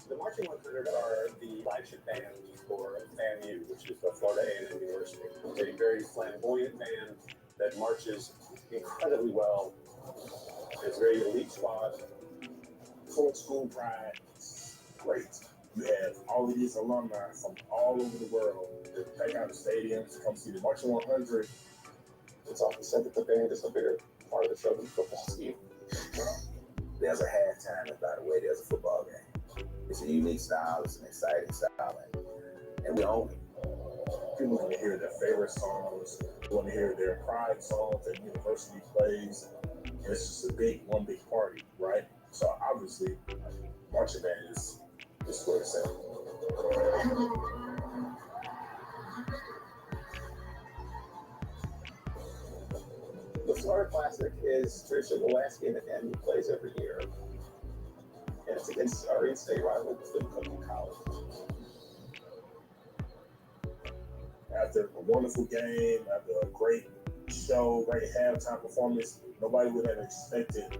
The Marching 100 are the flagship band for FAMU, which is the Florida A&M University. It's a very flamboyant band that marches incredibly well. It's a very elite squad. Full of school pride. Great. You have all of these alumni from all over the world that pack out the stadiums to come see the Marching 100. It's often said that the band is a bigger part of the show than the football team. There's a halftime, and by the way, there's a football game. It's a unique style, it's an exciting style, and we own it. People want to hear their favorite songs. They want to hear their pride songs that university plays. It's just a one big party, right? So obviously, marching band is where it's at. The Florida Classic is traditionally the last game that FAMU plays every year. And it's against our in-state rival, Clinton College. After a wonderful game, after a great show, great halftime performance, nobody would have expected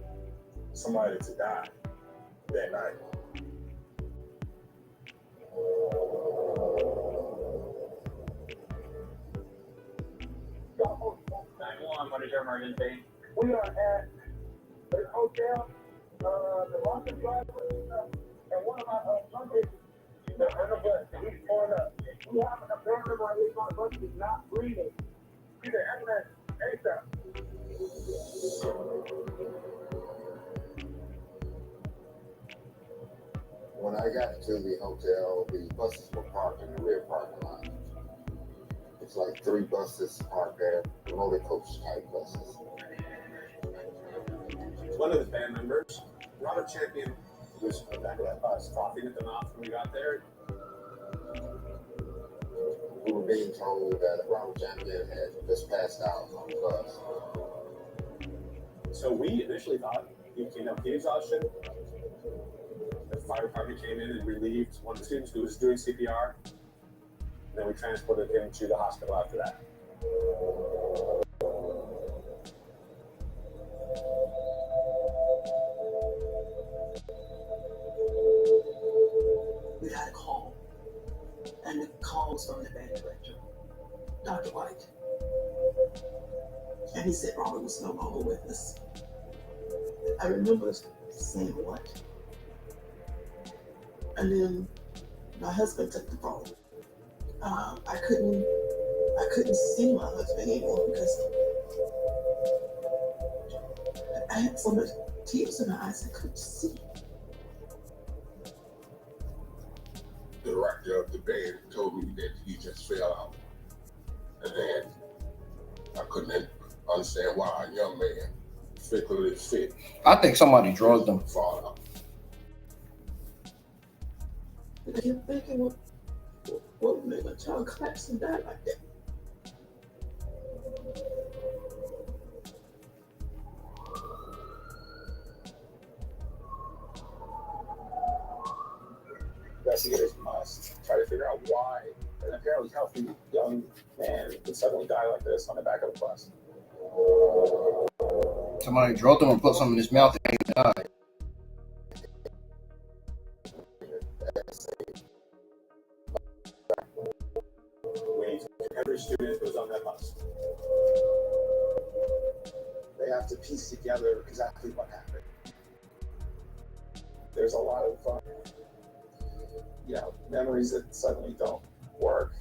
somebody to die that night. What is your emergency? We are at the hotel, the London driver, and one of my luggage is on the bus. He's pulling up. We have a family member on the bus who's not breathing. He's an ambulance. ASAP. When I got to the hotel, the buses were parked in the rear parking lot. It's like 3 buses parked there, motor coach type buses. One of the band members, Robert Champion, was on the back of that bus, coughing at the mouth when we got there. We were being told that Robert Champion had just passed out on the bus. So we initially thought he came up with exhaustion. The fire department came in and relieved one of the students who was doing CPR. Then we transported him to the hospital after that. We got a call, and the call was from the band director, Dr. White. And he said Robert was no longer with us. I remember saying, what? And then my husband took the phone. I couldn't see my husband anymore because I had so much tears in my eyes I couldn't see. The director of the band told me that he just fell out. And then I couldn't understand why a young man, physically fit. I think somebody drugged him. Fall out. I kept thinking, what would make my child collapse and die like that? Investigators must try to figure out why an apparently healthy young man would suddenly die like this on the back of a bus. Somebody drove him and put something in his mouth and he died. Every student who's on that bus. They have to piece together exactly what happened. There's a lot of memories that suddenly don't work.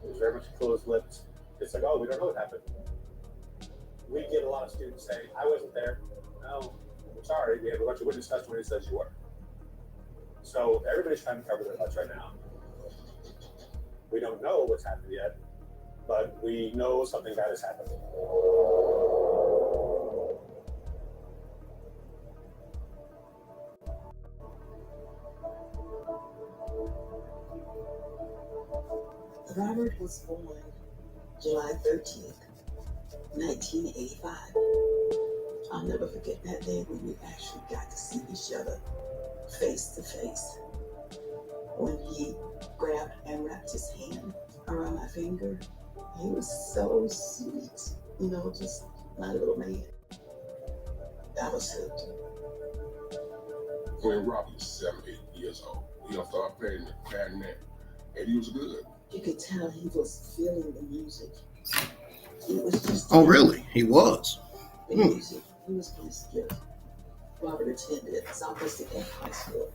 It was very much closed-lipped. It's like, oh, we don't know what happened. We get a lot of students saying, I wasn't there. No, I'm sorry. We have a bunch of witness testimony that says you were. So everybody's trying to cover their butts right now. We don't know what's happened yet, but we know something bad has happened. Robert was born July 13th, 1985. I'll never forget that day when we actually got to see each other face to face. When he grabbed and wrapped his hand around my finger, he was so sweet, just my little man. I was hooked. When Robert was 7, 8 years old, he started playing the clarinet, and he was good. You could tell he was feeling the music. It was just. Oh, really? He was. The music. He was his gift. Robert attended Southwest A&M High School.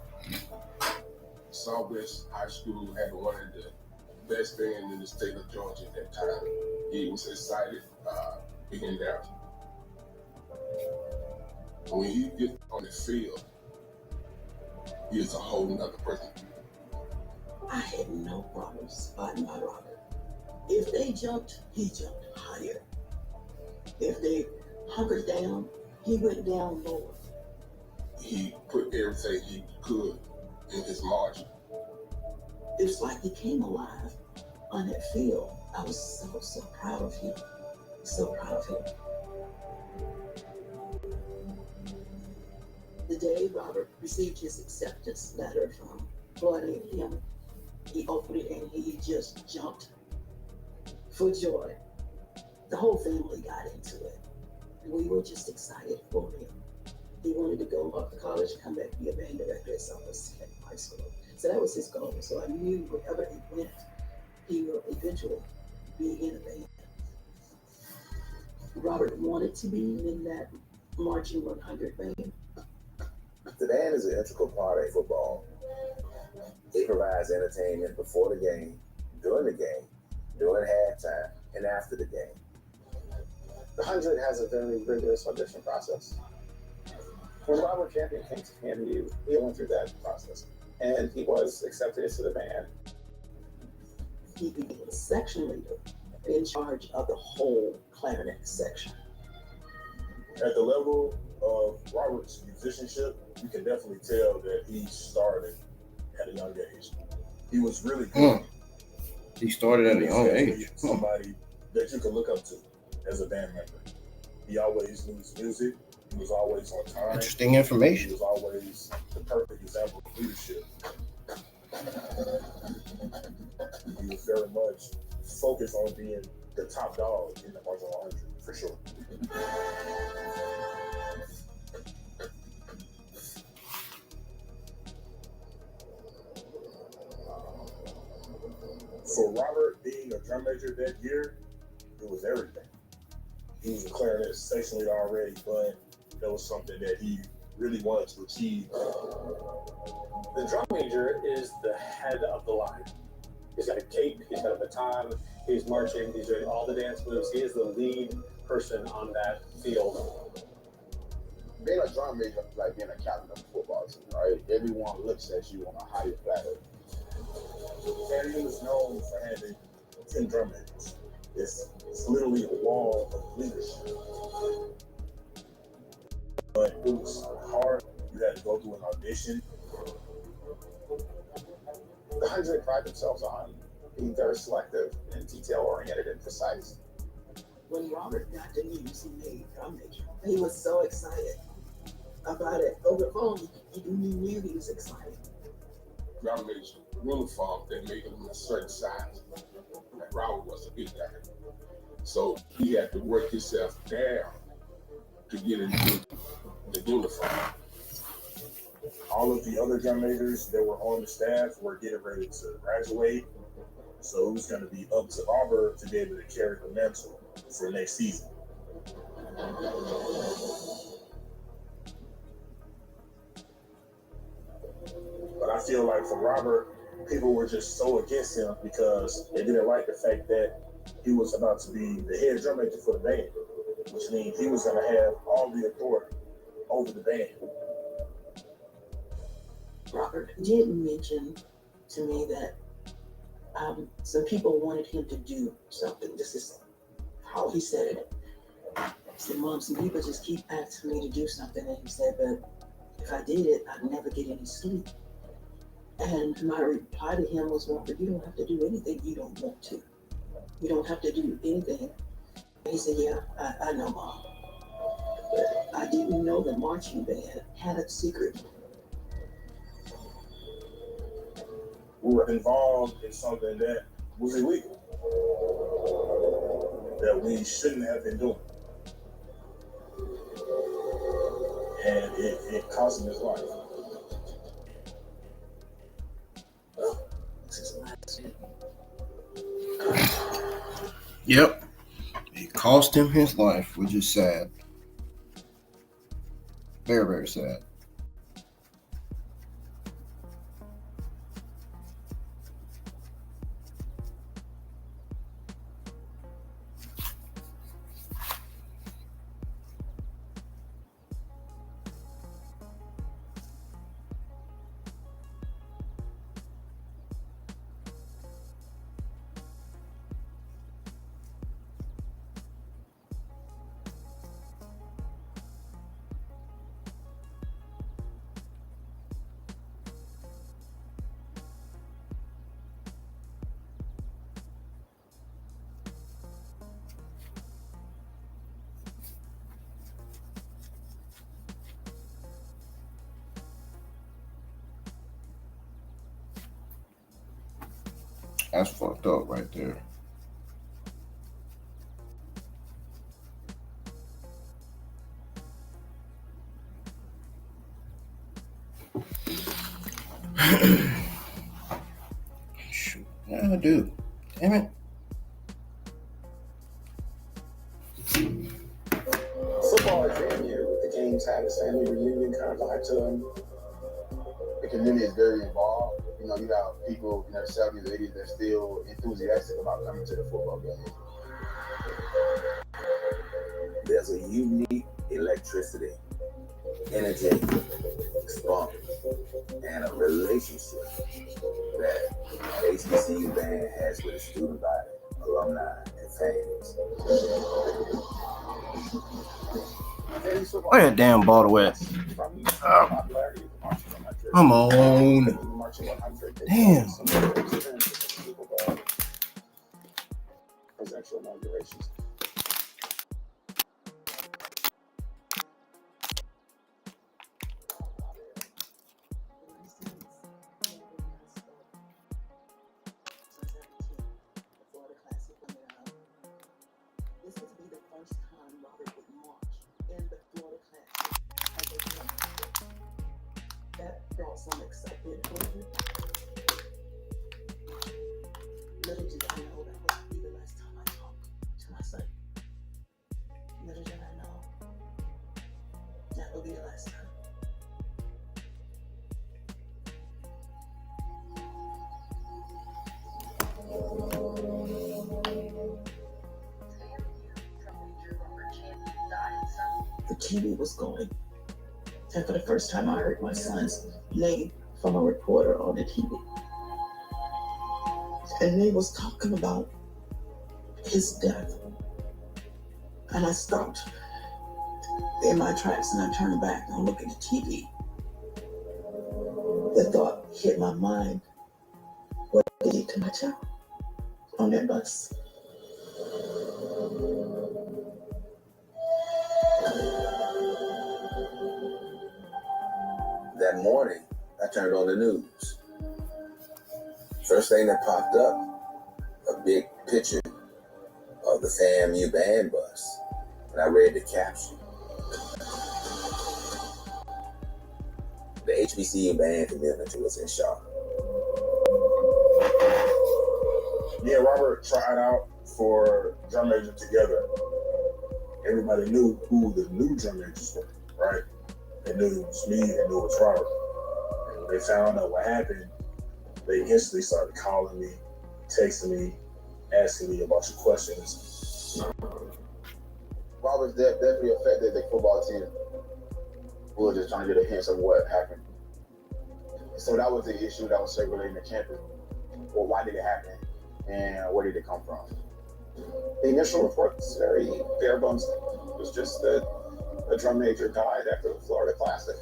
Southwest High School had one of the best bands in the state of Georgia at that time. He was excited being there. When you get on the field, he is a whole nother person. I had no problem spotting my Robert. If they jumped, he jumped higher. If they hunkered down, he went down lower. He put everything he could in his margin. It's like he came alive on that field. I was so proud of him. So proud of him. The day Robert received his acceptance letter from Florida A&M, he opened it and he just jumped for joy. The whole family got into it. We were just excited for him. He wanted to go off to college and come back and be a band director at Southwest High School. So that was his goal. So I knew wherever he went, he would eventually be in a band. Robert wanted to be in that marching 100 band. The band is an integral part of football. It provides entertainment before the game, during the game, during halftime, and after the game. The 100 has a very rigorous audition process. When Robert Champion came to FAMU, he went through that process, and he was accepted into the band. He became a section leader in charge of the whole clarinet section. At the level of Robert's musicianship, you can definitely tell that he started at a young age. He was really good. He started at a young age. Somebody that you can look up to as a band member. He always knew his music. He was always on time. Interesting information. He was always the perfect example of leadership. He was very much focused on being the top dog in the Marching 100, for sure. For Robert being a drum major that year, it was everything. He was a clarinet section leader already, but that was something that he really wanted to achieve. The drum major is the head of the line. He's got a cape, he's got a baton, he's marching, he's doing all the dance moves. He is the lead person on that field. Being a drum major is like being a captain of a football team, right? Everyone looks at you on a higher plateau. FAMU is known for having 10 drum majors. It's literally a wall of leadership. But it was hard. You had to go through an audition. The Hundred pride themselves on being very selective and detail-oriented and precise. When Robert got the news, he made drum major. He was so excited about it. Over the phone, he knew he was excited. Drum major uniform that made him a certain size. And Robert was a big guy. So he had to work himself down to get into the uniform. All of the other drum majors that were on the staff were getting ready to graduate. So it was going to be up to Robert to be able to carry the mantle for next season. But I feel like for Robert, people were just so against him because they didn't like the fact that he was about to be the head drum major for the band, which means he was going to have all the authority over the band. Robert did mention to me that some people wanted him to do something. This is how he said it. He said, Mom, some people just keep asking me to do something. And he said, but if I did it, I'd never get any sleep. And my reply to him was, Robert, you don't have to do anything you don't want to. You don't have to do anything. And he said, yeah, I know, Mom. But I didn't know the marching band had a secret. We were involved in something that was illegal, that we shouldn't have been doing. And it cost him his life. Yep. It cost him his life, which is sad. Very, very sad. That's fucked up right there. Shoot. Yeah, I do. Damn it. Football at FAMU, the games have this family reunion kind of vibe to them. The community is very involved. You know, you have people in their 70s, 80s that are still enthusiastic about coming to the football games. There's a unique electricity, energy, spark, and a relationship that HBCU band has with its student body, alumni, and fans. Where that damn bottle at? Come on. Damn. Presidential inaugurations. This would be the first time Robert would march in the Florida Classic as a young man. That brought some excitement for him. Little did I know that would be the last time I talked to my son. Little did I know that would be the last time. The TV was going, and for the first time I heard my son's name from a reporter on the TV. And they was talking about his death. And I stopped in my tracks and I turned back and I looked at the TV. The thought hit my mind, what did he do to my child on that bus? That morning, I turned on the news. First thing that popped up, a big picture of the FAMU band bus. And I read the caption. The HBCU band community was in shock. Me and Robert tried out for drum major together. Everybody knew who the new drum majors were, right? They knew it was me, they knew it was Robert. And when they found out what happened, they instantly started calling me, texting me, asking me a bunch of questions. Robert's death definitely affected the football team. We were just trying to get a hint of what happened. So that was the issue that was circulating the campus. Well, why did it happen? And where did it come from? The initial report was very bare bones. It was just that a drum major died after the Florida Classic.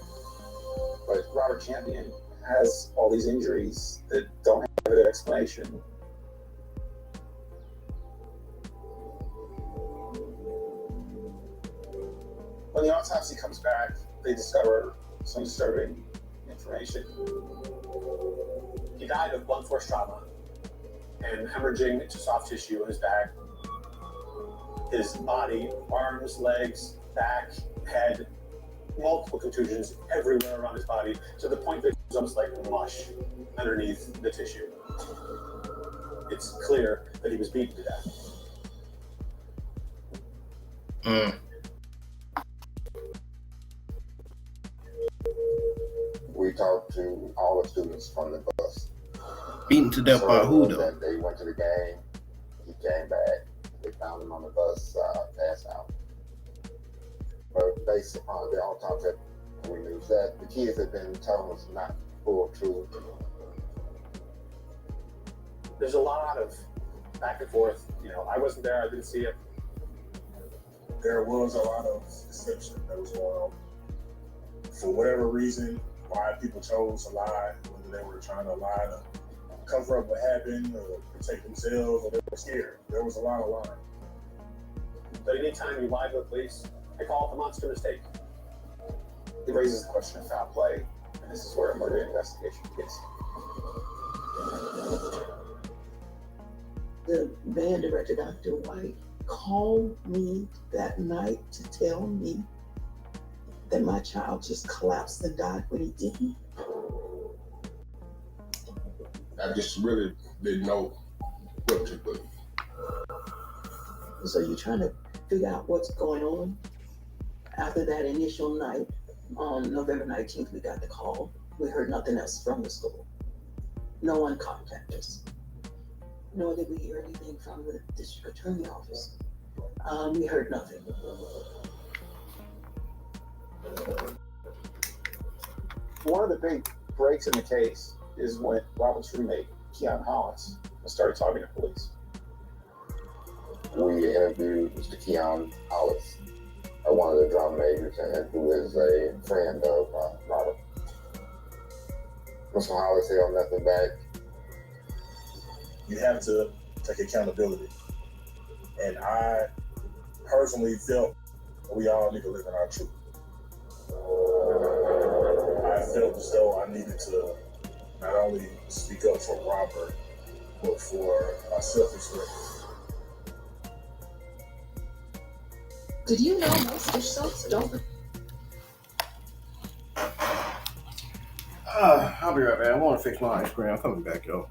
But Robert Champion has all these injuries that don't have an explanation. When the autopsy comes back, they discover some disturbing information. He died of blunt force trauma and hemorrhaging to soft tissue in his back. His body, arms, legs, back, head, multiple contusions everywhere around his body, to the point that it was almost like mush underneath the tissue. It's clear that he was beaten to death. We talked to all the students from the bus. Beaten to death by who, though? They went to the game. He came back. They found him on the bus, passed out. But based upon the autopsy, we knew that the kids had been telling us not full truth. There's a lot of back and forth. I wasn't there. I didn't see it. There was a lot of deception that was going on. For whatever reason, why people chose to lie, whether they were trying to lie to cover up what happened or protect themselves, or they were scared. There was a lot of lying. But anytime you lie to the police, they call it the monster mistake. It raises the question of foul play, and this is where a murder investigation begins. The band director, Dr. White, called me that night to tell me that my child just collapsed and died when he didn't. I just really didn't know what to believe. So you're trying to figure out what's going on? After that initial night, on November 19th, we got the call. We heard nothing else from the school. No one contacted us. Nor did we hear anything from the district attorney office. We heard nothing. One of the big breaks in the case is when Robert's roommate, Keon Hollis, started talking to police. We interviewed Mr. Keon Hollis, one of the drum majors, and who is a friend of Robert. Mr. Hollis held nothing back. You have to take accountability. And I personally felt we all need to live in our truth. I felt as though I needed to not only speak up for Robert, but for myself as well. Did you know most dish soaps don't? I'll be right back. I want to fix my ice cream. I'm coming back, y'all.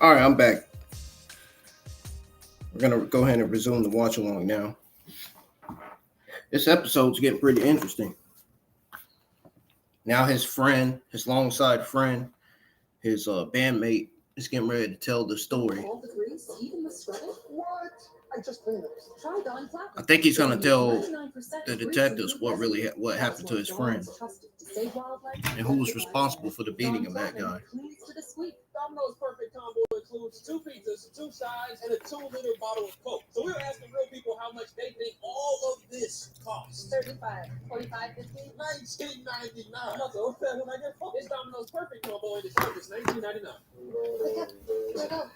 All right, I'm back. We're gonna go ahead and resume the watch along now. This episode's getting pretty interesting. Now his friend, his longside friend, his bandmate is getting ready to tell the story. All the grease, even the shredded? What? I just cleaned those. Try Dawn Platinum. I think he's gonna tell 99% the grease detectives and what really residue. what happened to his friend Trusted to save wildlife and who was responsible for the beating of that guy. Cleans to the sweet. Domino's perfect combo includes 2 pizzas, 2 sides, and a 2-liter bottle of Coke. So we were asking real people how much they think all of this costs. 35, 45, 50. $19.99. That's what when I get fucked. It's Domino's perfect combo and it's just $19.99. Wake up.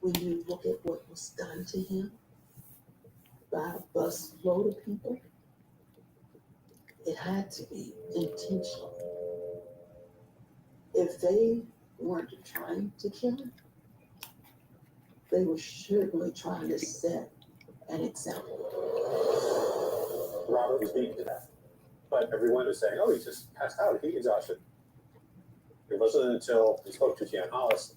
When you look at what was done to him by a bus load of people, it had to be intentional. If they weren't trying to kill him, they were certainly trying to set an example. Robert was beaten to death, but everyone was saying, "Oh, he just passed out, heat exhaustion." It wasn't until he spoke to Keon Hollis,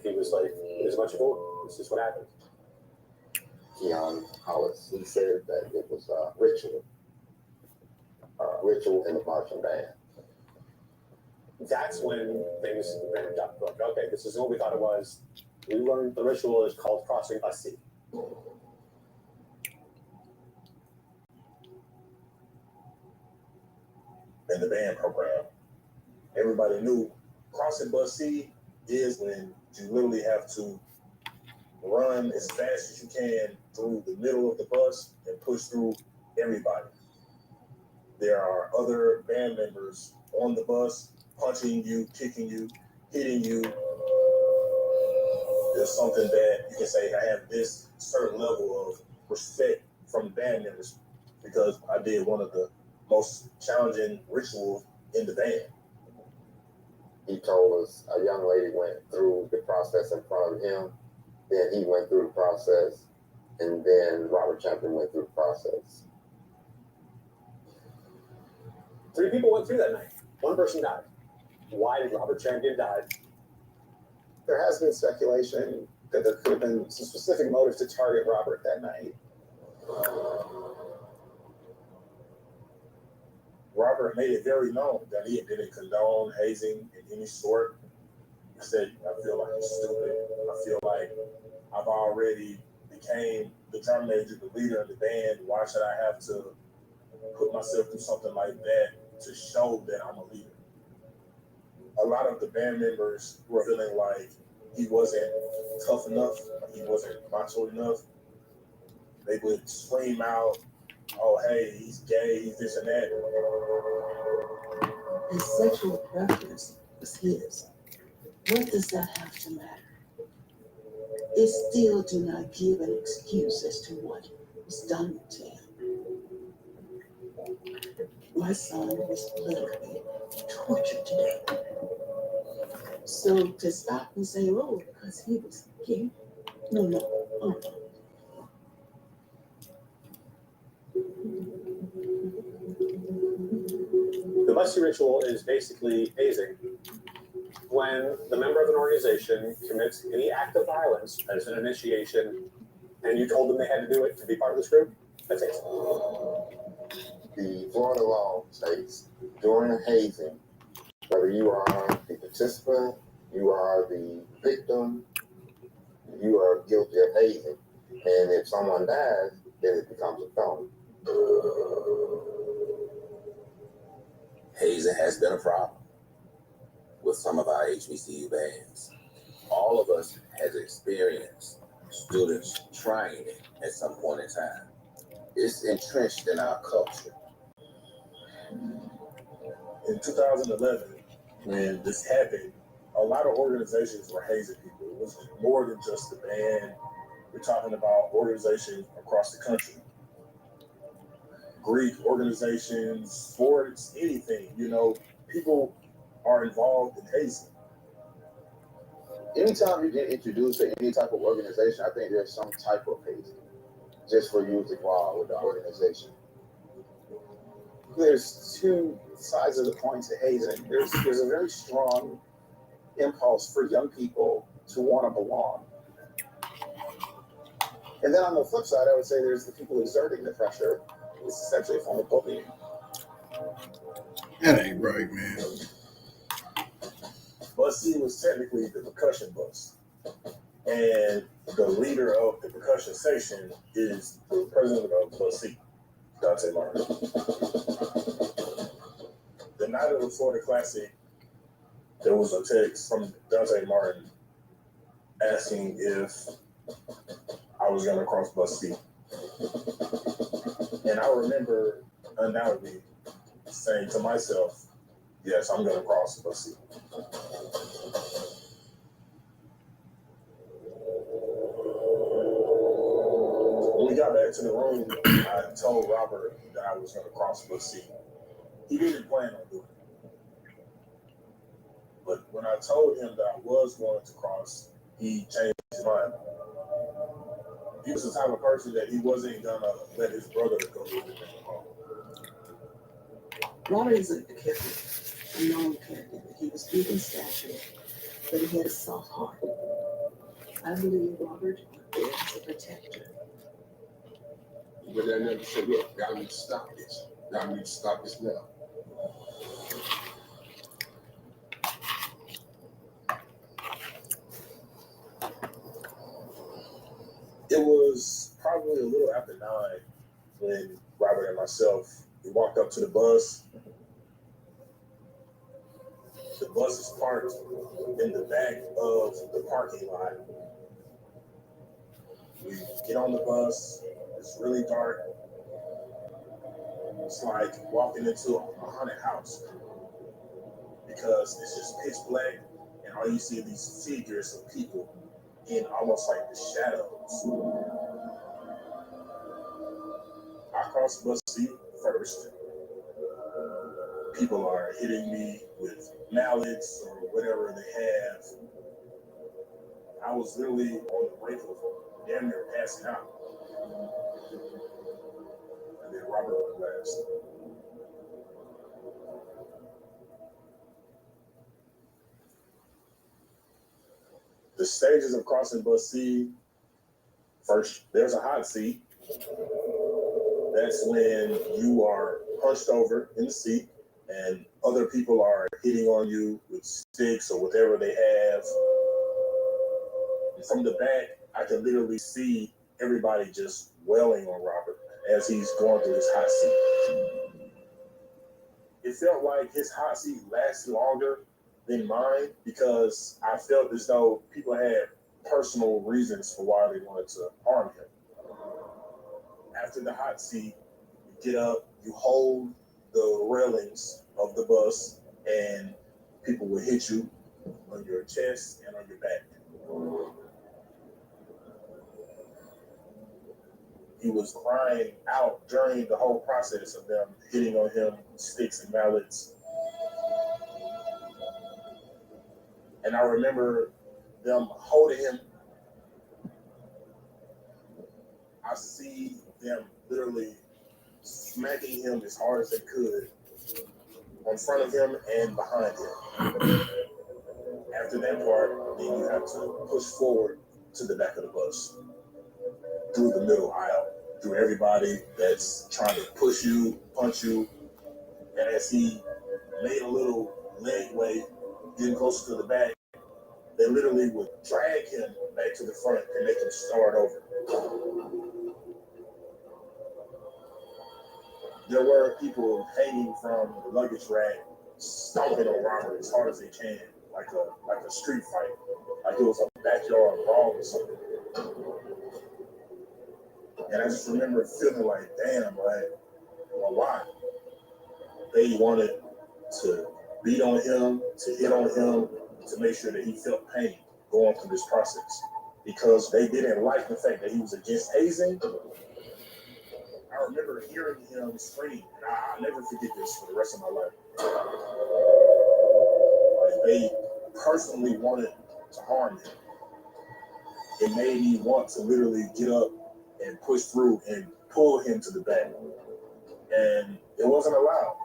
he was like, "There's a bunch of bull. This is what happened." Keon Hollis, he said that it was a ritual in the marching band. That's when things ramped up. Like, okay, this is what we thought it was. We learned the ritual is called crossing a sea. In the band program, everybody knew crossing bus C is when you literally have to run as fast as you can through the middle of the bus and push through everybody. There are other band members on the bus punching you, kicking you, hitting you. There's something that you can say, I have this certain level of respect from band members because I did one of the most challenging rituals in the band. He told us a young lady went through the process in front of him, then he went through the process, and then Robert Champion went through the process. 3 people went through that night. 1 person died. Why did Robert Champion die? There has been speculation that there could have been some specific motive to target Robert that night. Robert made it very known that he didn't condone hazing in any sort. He said, I feel like it's stupid. I feel like I've already became the drum major, the leader of the band. Why should I have to put myself through something like that to show that I'm a leader? A lot of the band members were feeling like he wasn't tough enough, he wasn't macho enough. They would scream out, oh, hey, he's gay, he's this and that. His sexual preference was his. What does that have to matter? It still do not give an excuse as to what was done to him. My son was literally tortured to death. So to stop and say, oh, because he was gay, no. The Bussy ritual is basically hazing. When the member of an organization commits any act of violence as an initiation, and you told them they had to do it to be part of this group, that's hazing. The Florida law states during hazing, whether you are the participant, you are the victim, you are guilty of hazing. And if someone dies, then it becomes a felony. Hazing has been a problem with some of our HBCU bands. All of us has experienced students trying it at some point in time. It's entrenched in our culture. In 2011, when this happened, a lot of organizations were hazing people. It was more than just the band. We're talking about organizations across the country. Greek organizations, sports, anything, people are involved in hazing. Anytime you get introduced to any type of organization, I think there's some type of hazing just for you to involved with the organization. There's two sides of the coin to hazing. There's a very strong impulse for young people to want to belong. And then on the flip side, I would say there's the people exerting the pressure. It's essentially a form of bullying. That ain't right, man. Bus C was technically the percussion bus. And the leader of the percussion section is the president of Bus C, Dante Martin. The night of the Florida Classic, there was a text from Dante Martin asking if I was going to cross Bus C. And I remember undoubtedly saying to myself, yes, I'm going to cross Bus C. When we got back to the room, I told Robert that I was going to cross Bus C. He didn't plan on doing it. But when I told him that I was going to cross, he changed his mind. He was the type of person that he wasn't going to let his brother go do anything wrong. Robert is a character, a known character. He was big in stature, but he had a soft heart. I believe Robert was a protector. But I never said, look, y'all need to stop this. Y'all need to stop this now. It was probably a little after 9 when Robert and myself, we walked up to the bus. The bus is parked in the back of the parking lot. We get on the bus. It's really dark. It's like walking into a haunted house because it's just pitch black and all you see are these figures of people in almost like the shadows. I crossed bus C first. People are hitting me with mallets or whatever they have. I was literally on the brink of damn near passing out. And then Robert went last. The stages of crossing bus C, first, there's a hot seat. That's when you are hunched over in the seat and other people are hitting on you with sticks or whatever they have. And from the back, I can literally see everybody just wailing on Robert as he's going through his hot seat. It felt like his hot seat lasted longer than mine because I felt as though people had personal reasons for why they wanted to harm him. After the hot seat, you get up, you hold the railings of the bus, and people will hit you on your chest and on your back. He was crying out during the whole process of them hitting on him with sticks and mallets. And I remember them holding him. I see them literally smacking him as hard as they could in front of him and behind him. After that part, then you have to push forward to the back of the bus, through the middle aisle, through everybody that's trying to push you, punch you. And as he made a little leg way, getting closer to the back, they literally would drag him back to the front and make him start over. there were people hanging from the luggage rack, stomping on Robert as hard as they can, like a street fight, like it was a backyard brawl or something. And I just remember feeling like, damn, like, well, why? They wanted to beat on him, to hit on him, to make sure that he felt pain going through this process. Because they didn't like the fact that he was against hazing. I remember hearing him scream, and I'll never forget this for the rest of my life. Like, they personally wanted to harm him. It made me want to literally get up and push through and pull him to the back. And it wasn't allowed.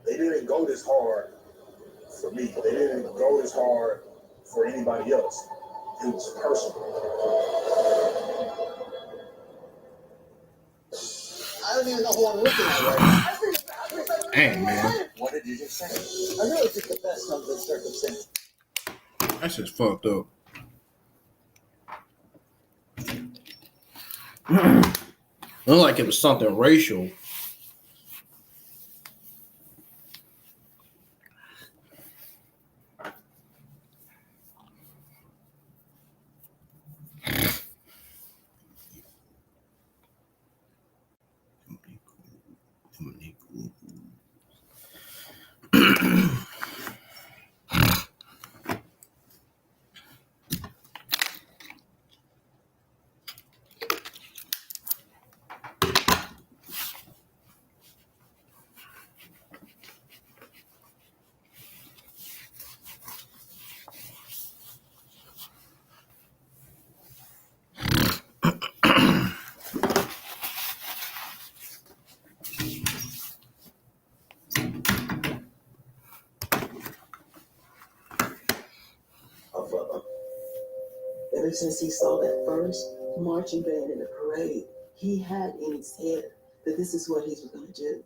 They didn't go this hard for me. They didn't go this hard for anybody else. It was personal. I don't even know who I'm looking at right now. Dang, man. What did you just say? I really think the best under the circumstances. That's just fucked up. Looked like it was something racial. Ever since he saw that first marching band in the parade, he had in his head that this is what he was going to do.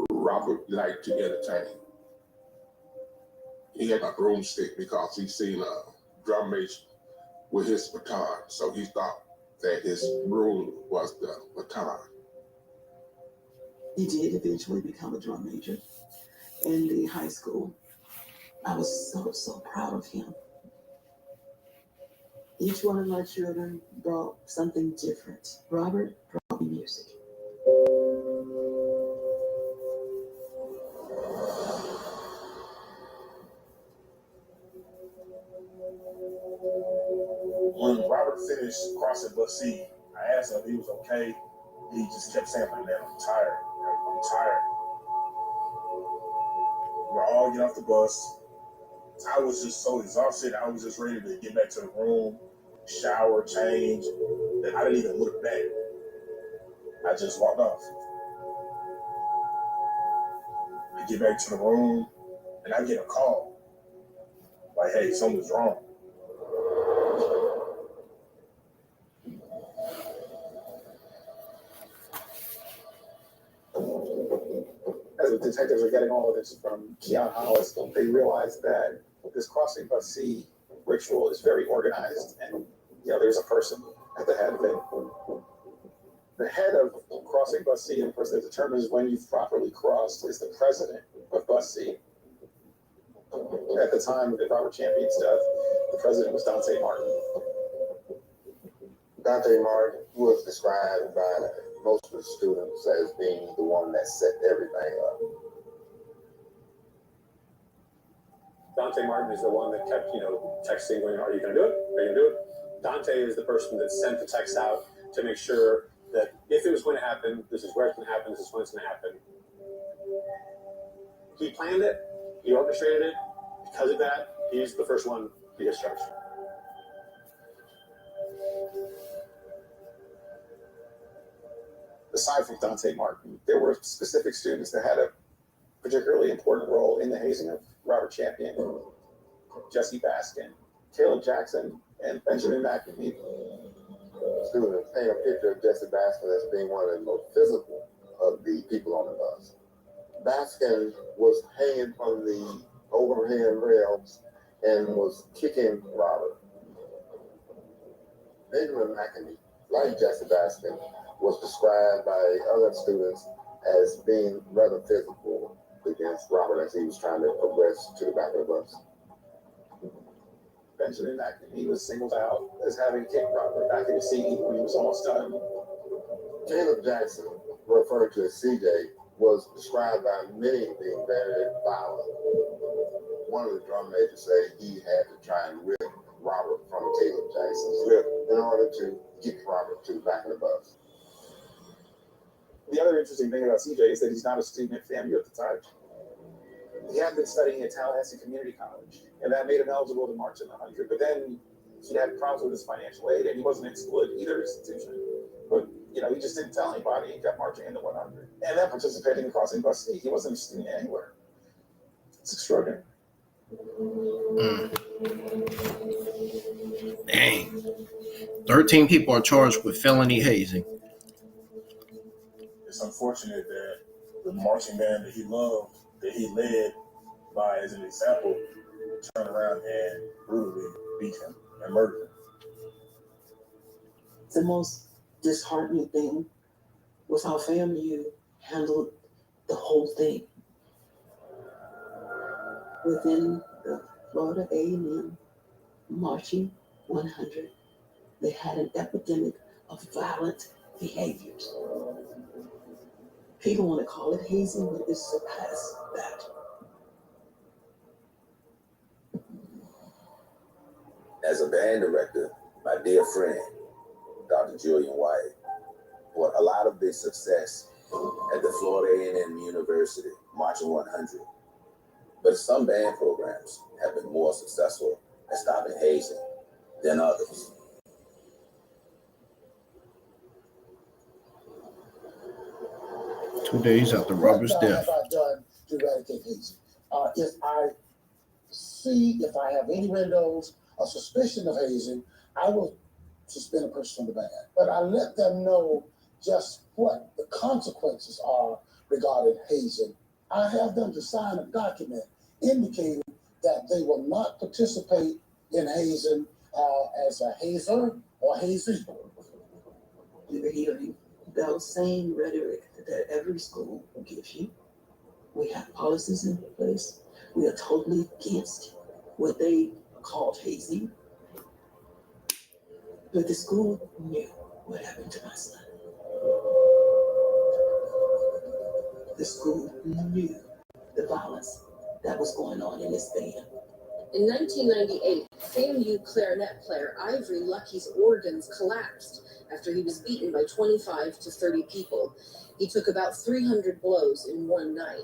Robert liked to entertain. He had a broomstick because he seen a drum major with his baton, so he thought that his broom was the baton. He did eventually become a drum major in the high school. I was so proud of him. Each one of my children brought something different. Robert brought me music. When Robert finished crossing bus C, I asked him if he was okay. He just kept saying, like, man, I'm tired. I'm tired. We're all getting off the bus. I was just so exhausted. I was just ready to get back to the room, shower, change, that I didn't even look back. I just walked off. I get back to the room, and I get a call. Like, hey, something's wrong. As the detectives are getting all of this from Keon Hollis, they realize that this crossing bus C ritual is very organized, and there's a person at the head of it. The head of crossing bus C, and of course, that determines when you've properly crossed, is the president of bus C. At the time of Robert Champion's death, the president was Dante Martin. Dante Martin was described by most of the students as being the one that set everything up. Dante Martin is the one that kept, texting, going, are you going to do it? Are you going to do it? Dante is the person that sent the text out to make sure that if it was going to happen, this is where it's going to happen, this is when it's going to happen. He planned it, he orchestrated it. Because of that, he's the first one to get charged. Aside from Dante Martin, there were specific students that had a particularly important role in the hazing of Robert Champion, Jesse Baskin, Caleb Jackson, and Benjamin McNamee. Students paint a picture of Jesse Baskin as being one of the most physical of the people on the bus. Baskin was hanging from the overhand rails and was kicking Robert. Benjamin McNamee, like Jesse Baskin, was described by other students as being rather physical against Robert as he was trying to progress to the back of the bus. Benjamin he was singled out as having kicked Robert back in the seat when he was almost done. Caleb Jackson, referred to as CJ, was described by many being very violent. One of the drum majors said he had to try and rip Robert from Caleb Jackson's lip in order to get Robert to the back of the bus. The other interesting thing about CJ is that he's not a student at FAMU at the time. He had been studying at Tallahassee Community College, and that made him eligible to march in the 100. But then he had problems with his financial aid, and he wasn't in school at either institution. But he just didn't tell anybody. He kept marching in the 100, and then participating in Crossing Bus C. He wasn't a student anywhere. It's extraordinary. Dang. 13 people are charged with felony hazing. It's unfortunate that the marching band that he loved, that he led by as an example, turned around and brutally beat him and murdered him. The most disheartening thing was how FAMU handled the whole thing. Within the Florida A&M Marching 100, they had an epidemic of violent behaviors. People want to call it hazing, but it's surpassed that. As a band director, my dear friend, Dr. Julian White, brought a lot of this success at the Florida A&M University Marching 100. But some band programs have been more successful at stopping hazing than others. Two days after Robert's death. What have I done to eradicate hazing? If I have any windows of suspicion of hazing, I will suspend a person from the band. But I let them know just what the consequences are regarding hazing. I have them to sign a document indicating that they will not participate in hazing as a hazer or hazing. You're hearing those same rhetoric that every school gives you. We have policies in place. We are totally against what they called hazing. But the school knew what happened to my son. The school knew the violence that was going on in this band. In 1998, FAMU clarinet player Ivory Lucky's organs collapsed after he was beaten by 25 to 30 people. He took about 300 blows in one night.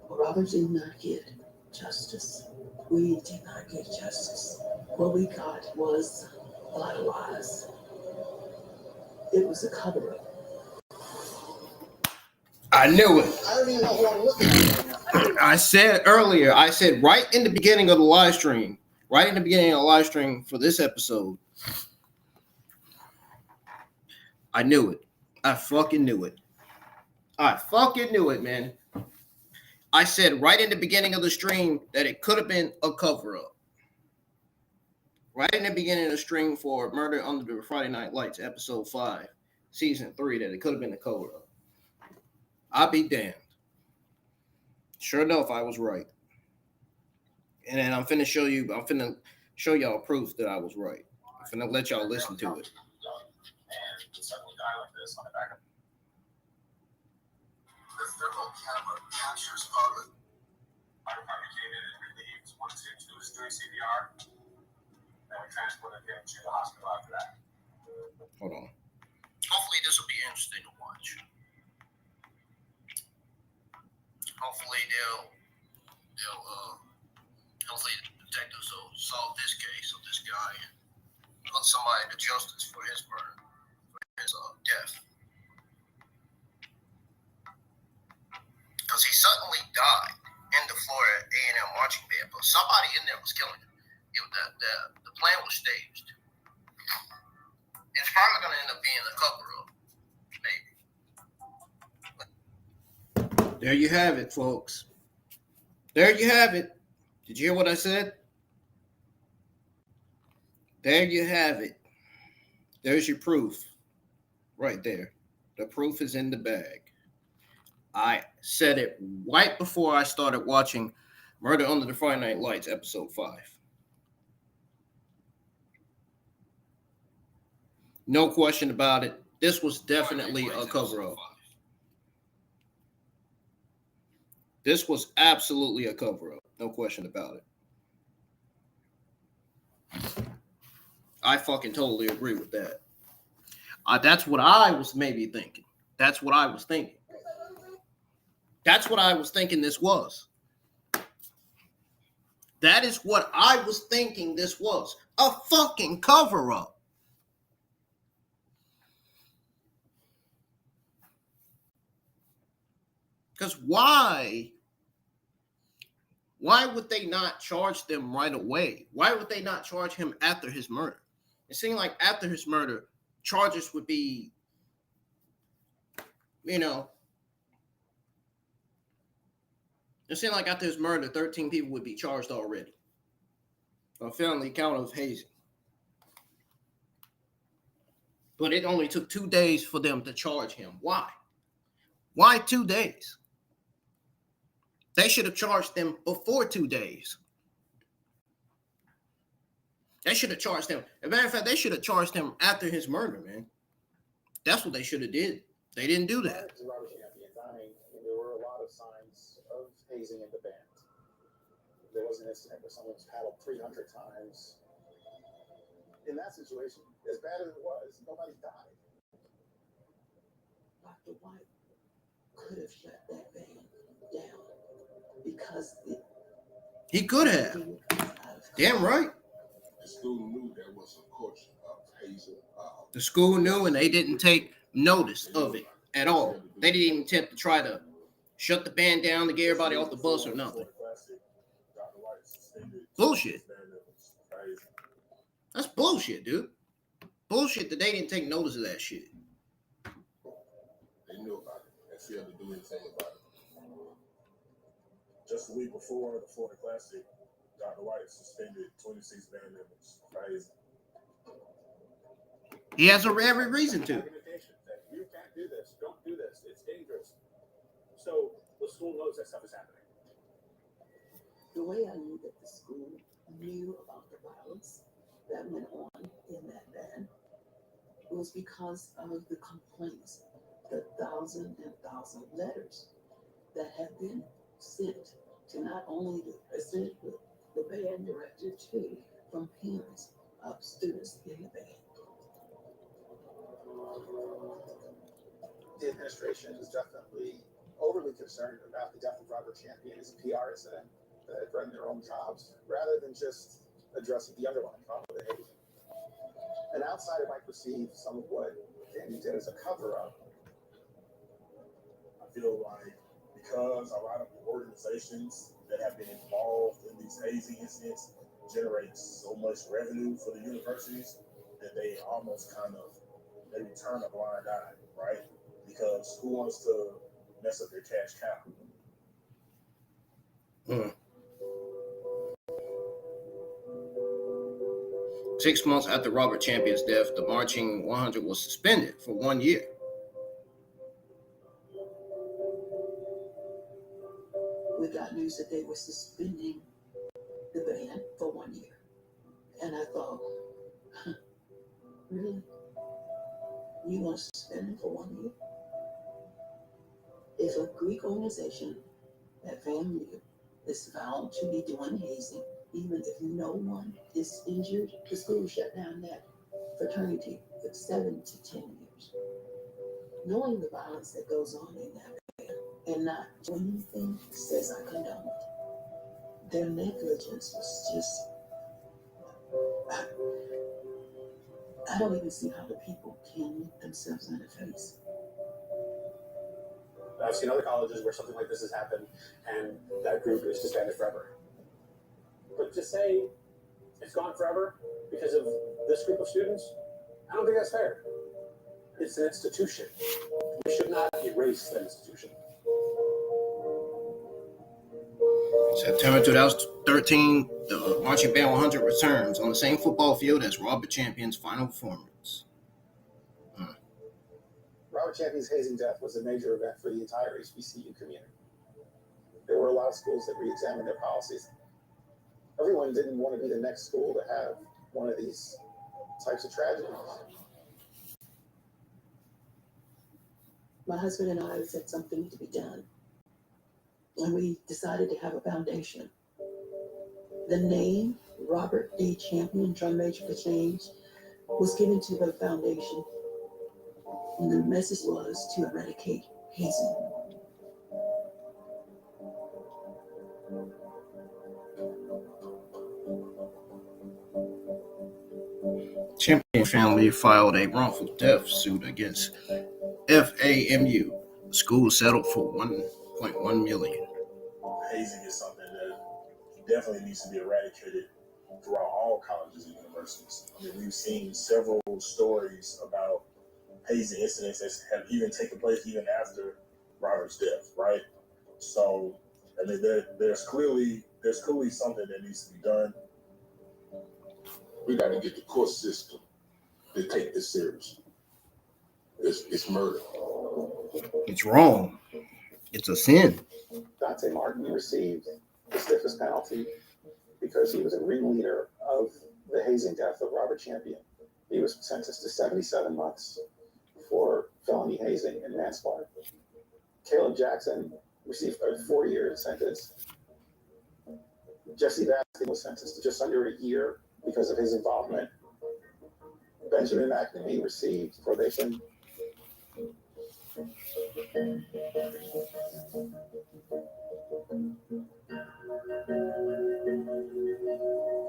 Robert did not get justice. We did not get justice. What we got was a lot of lies. It was a cover-up. I knew it. I don't even know who I'm looking at. I said earlier, right in the beginning of the live stream, for this episode, I knew it. I fucking knew it. I fucking knew it, man. I said right in the beginning of the stream that it could have been a cover-up. Right in the beginning of the stream for Murder Under the Friday Night Lights, episode 5, season 3, that it could have been a cover-up. I'll be damned. Sure enough, I was right. And then I'm finna show y'all proof that I was right. I'm finna let y'all listen to it. The thermal camera captures Harlan. Firefighter came in and relieved. One seems to was doing CPR. Then we transported him to the hospital after that. Hold on. Hopefully this will be interesting to watch. Hopefully hopefully the detectives will solve this case of this guy and put somebody to justice for his murder, for his death. Because he suddenly died in the Florida A&M marching band, but somebody in there was killing him. The plan was staged. It's probably going to end up being a cover-up, maybe. There you have it, folks. There you have it. Did you hear what I said? There you have it. There's your proof. right there. The proof is in the bag. I said it right before I started watching Murder Under the Friday Night Lights, episode 5. No question about it. This was definitely a cover-up. This was absolutely a cover-up. No question about it. I fucking totally agree with that. That's what I was maybe thinking. That's what I was thinking. That's what I was thinking this was. That is what I was thinking this was. A fucking cover-up. Because why would they not charge them right away? Why would they not charge him after his murder? It seemed like after his murder, charges would be, it seemed like after his murder, 13 people would be charged already on felony count of hazing. But it only took 2 days for them to charge him. Why? Why 2 days? They should have charged them before 2 days. They should have charged him. As a matter of fact, they should have charged him after his murder, man. That's what they should have did. They didn't do that. There were a lot of signs of hazing in the band. There was an incident where someone was paddled 300 times. In that situation, as bad as it was, nobody died. Dr. White could have shut that band down because he could have. Damn right. The school knew there was a culture of hazing. The school knew, and they didn't take notice of it at all. They didn't even attempt to try to shut the band down to get everybody off the bus or nothing. Bullshit. That's bullshit, dude. Bullshit that they didn't take notice of that shit. They knew about it. They failed to do anything about it. Just a week before the Florida Classic, Dr. White suspended 26 band members. Crazy. He has every reason to. You can't do this. Don't do this. It's dangerous. So the school knows that stuff is happening. The way I knew that the school knew about the violence that went on in that band was because of the complaints, the thousand letters that had been sent to not only the president, but the band director too, from parents of students in the band. The administration is definitely overly concerned about the death of Robert Champion as a PR incident that run their own jobs, rather than just addressing the underlying problem of the hazing. An outsider might perceive some of what Danny did as a cover-up. I feel like because a lot of the organizations that have been involved in these hazing incidents generate so much revenue for the universities that they almost kind of maybe turn a blind eye, right? Because who wants to mess up their cash cow? 6 months after Robert Champion's death, the Marching 100 was suspended for 1 year. We got news that they were suspending the band for 1 year. And I thought, really? You want to suspend them for 1 year? If a Greek organization that FAMU is found to be doing hazing, even if no one is injured, the school shut down that fraternity for 7 to 10 years. Knowing the violence that goes on in that band and not doing anything says I condone it. Their negligence was just, I don't even see how the people can look themselves in the face. I've seen other colleges where something like this has happened and that group is disbanded forever. But to say it's gone forever because of this group of students, I don't think that's fair. It's an institution. We should not erase that institution. September 2013, the Marching Band 100 returns on the same football field as Robert Champion's final performance. Robert Champion's hazing death was a major event for the entire HBCU community. There were a lot of schools that re-examined their policies. Everyone didn't want to be the next school to have one of these types of tragedies. My husband and I said something needed to be done, and we decided to have a foundation. The name Robert D. Champion, drum major for change, was given to the foundation, and the message was to eradicate hazing. Champion family filed a wrongful death suit against FAMU. The school settled for $1.1 million. Hazing is something that definitely needs to be eradicated throughout all colleges and universities. I mean, we've seen several stories about hazing incidents that have even taken place even after Robert's death, right? So, I mean, there's clearly something that needs to be done. We got to get the court system to take this serious. It's murder. It's wrong. It's a sin. Dante Martin received the stiffest penalty because he was a ringleader of the hazing death of Robert Champion. He was sentenced to 77 months for felony hazing and manslaughter. Caleb Jackson received a 4-year sentence. Jesse Baskin was sentenced to just under a year because of his involvement. Benjamin McNamee received probation.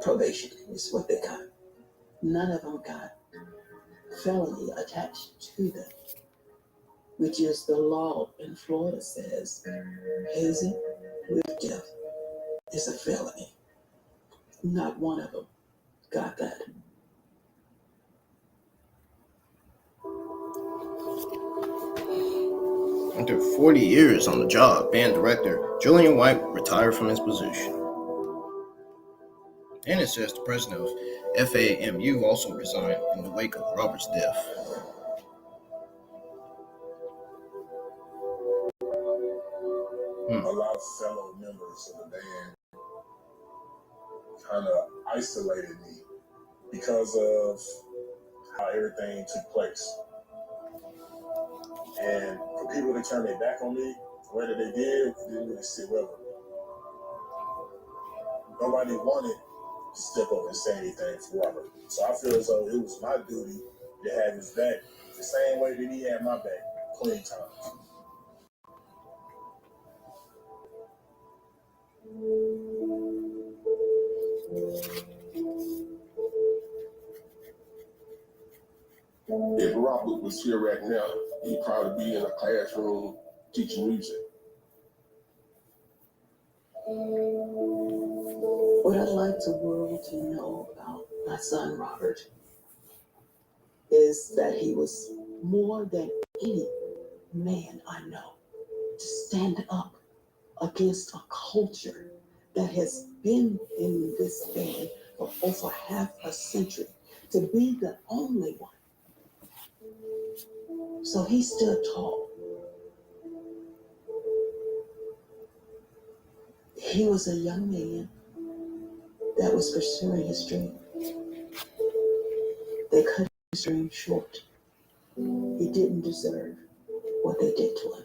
Probation is what they got. None of them got felony attached to them, which is the law in Florida says hazing with death is a felony. Not one of them got that. After 40 years on the job, band director Julian White retired from his position. And it says the president of FAMU also resigned in the wake of Robert's death. A lot of fellow members of the band kind of isolated me because of how everything took place. And for people to turn their back on me, whether they did, it didn't really sit well with me. Nobody wanted to step up and say anything for Robert. So I feel as though it was my duty to have his back the same way that he had my back plenty of times. If Robert was here right now, he'd probably be in a classroom teaching music. What I'd like the world to know about my son Robert is that he was more than any man I know to stand up against a culture that has been in this band for over half a century, to be the only one. So he stood tall. He was a young man that was pursuing his dream. They cut his dream short. He didn't deserve what they did to him.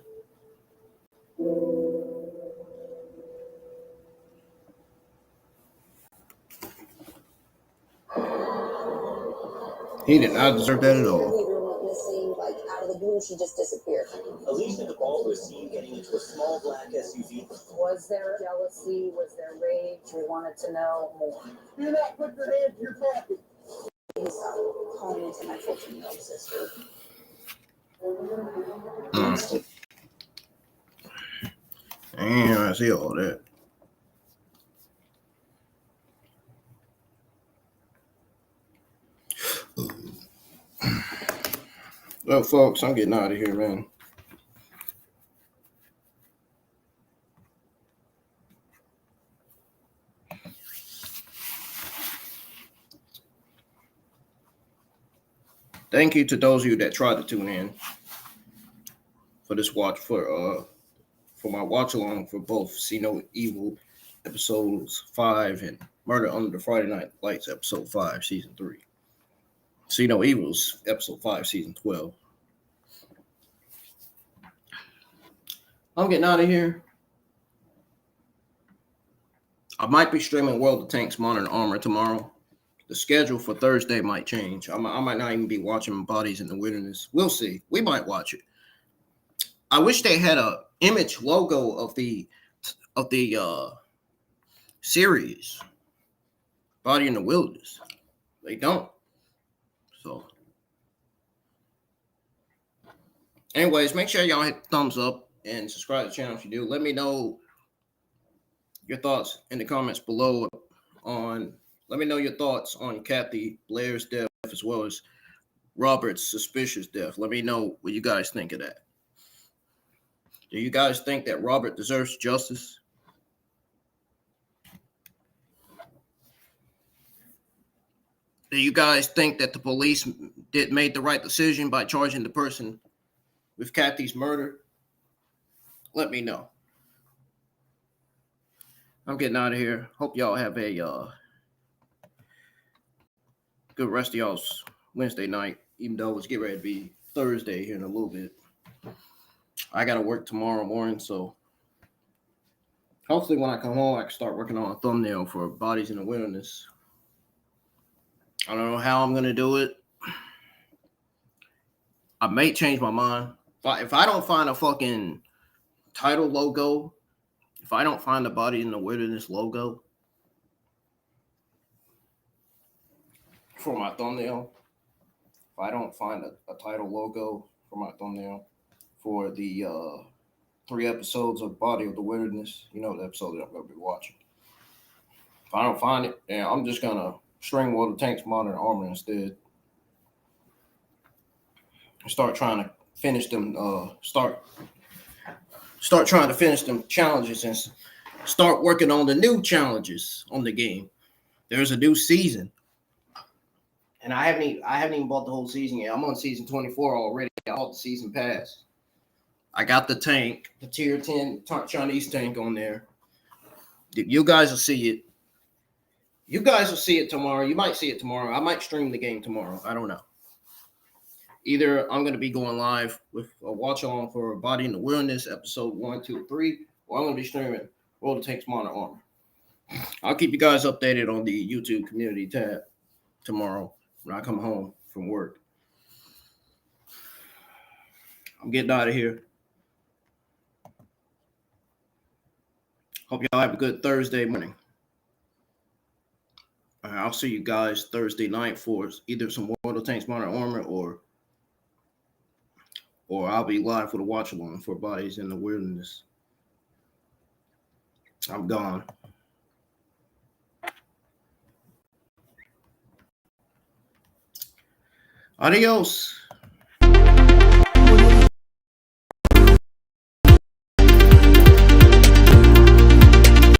He did not deserve that at all. Went missing, like out of the blue, she just disappeared. Alicia and Paul were seen getting into a small black SUV. Was there jealousy? Was there rage? We wanted to know more. Do not put your hand to your pocket. He's calling into my 14-year-old sister. Damn, I see all that. Well, folks, I'm getting out of here, man. Thank you to those of you that tried to tune in. for this watch for my watch along for both See No Evil episodes 5 and Murder Under the Friday Night Lights episode 5 season 3. See No Evil's episode 5 season 12. I'm getting out of here. I might be streaming World of Tanks Modern Armor tomorrow. The schedule for Thursday might change. I might not even be watching Bodies in the Wilderness. We'll see. We might watch it. I wish they had a image logo of the series Body in the Wilderness. They don't. So anyways, make sure y'all hit the thumbs up and subscribe to the channel if you do. Let me know your thoughts in the comments below let me know your thoughts on Kathy Blair's death as well as Robert's suspicious death. Let me know what you guys think of that. Do you guys think that Robert deserves justice? Do you guys think that the police made the right decision by charging the person with Kathy's murder? Let me know. I'm getting out of here. Hope y'all have a good rest of y'all's Wednesday night, even though it's getting ready to be Thursday here in a little bit. I got to work tomorrow morning, so hopefully when I come home, I can start working on a thumbnail for Bodies in the Wilderness. I don't know how I'm going to do it. I may change my mind. If I don't find a fucking title logo, if I don't find the Body in the Wilderness logo for my thumbnail, if I don't find a title logo for my thumbnail for the 3 episodes of Body of the Wilderness, you know the episode that I'm going to be watching. If I don't find it, then I'm just going to string World of Tanks Modern Armor instead. Start trying to finish them, start trying to finish them challenges and start working on the new challenges on the game. There's a new season. And I haven't even bought the whole season yet. I'm on season 24 already. I bought the season pass. I got the tank, the tier 10 Chinese tank on there. You guys will see it. You guys will see it tomorrow. You might see it tomorrow. I might stream the game tomorrow. I don't know. Either I'm going to be going live with a watch along for Body in the Wilderness episode 1, 2, 3, or I'm going to be streaming World of Tanks Modern Armor. I'll keep you guys updated on the YouTube community tab tomorrow when I come home from work. I'm getting out of here. Hope y'all have a good Thursday morning. I'll see you guys Thursday night for either some World of Tanks Modern Armor or I'll be live for the watch along for Bodies in the Wilderness. I'm gone. Adios.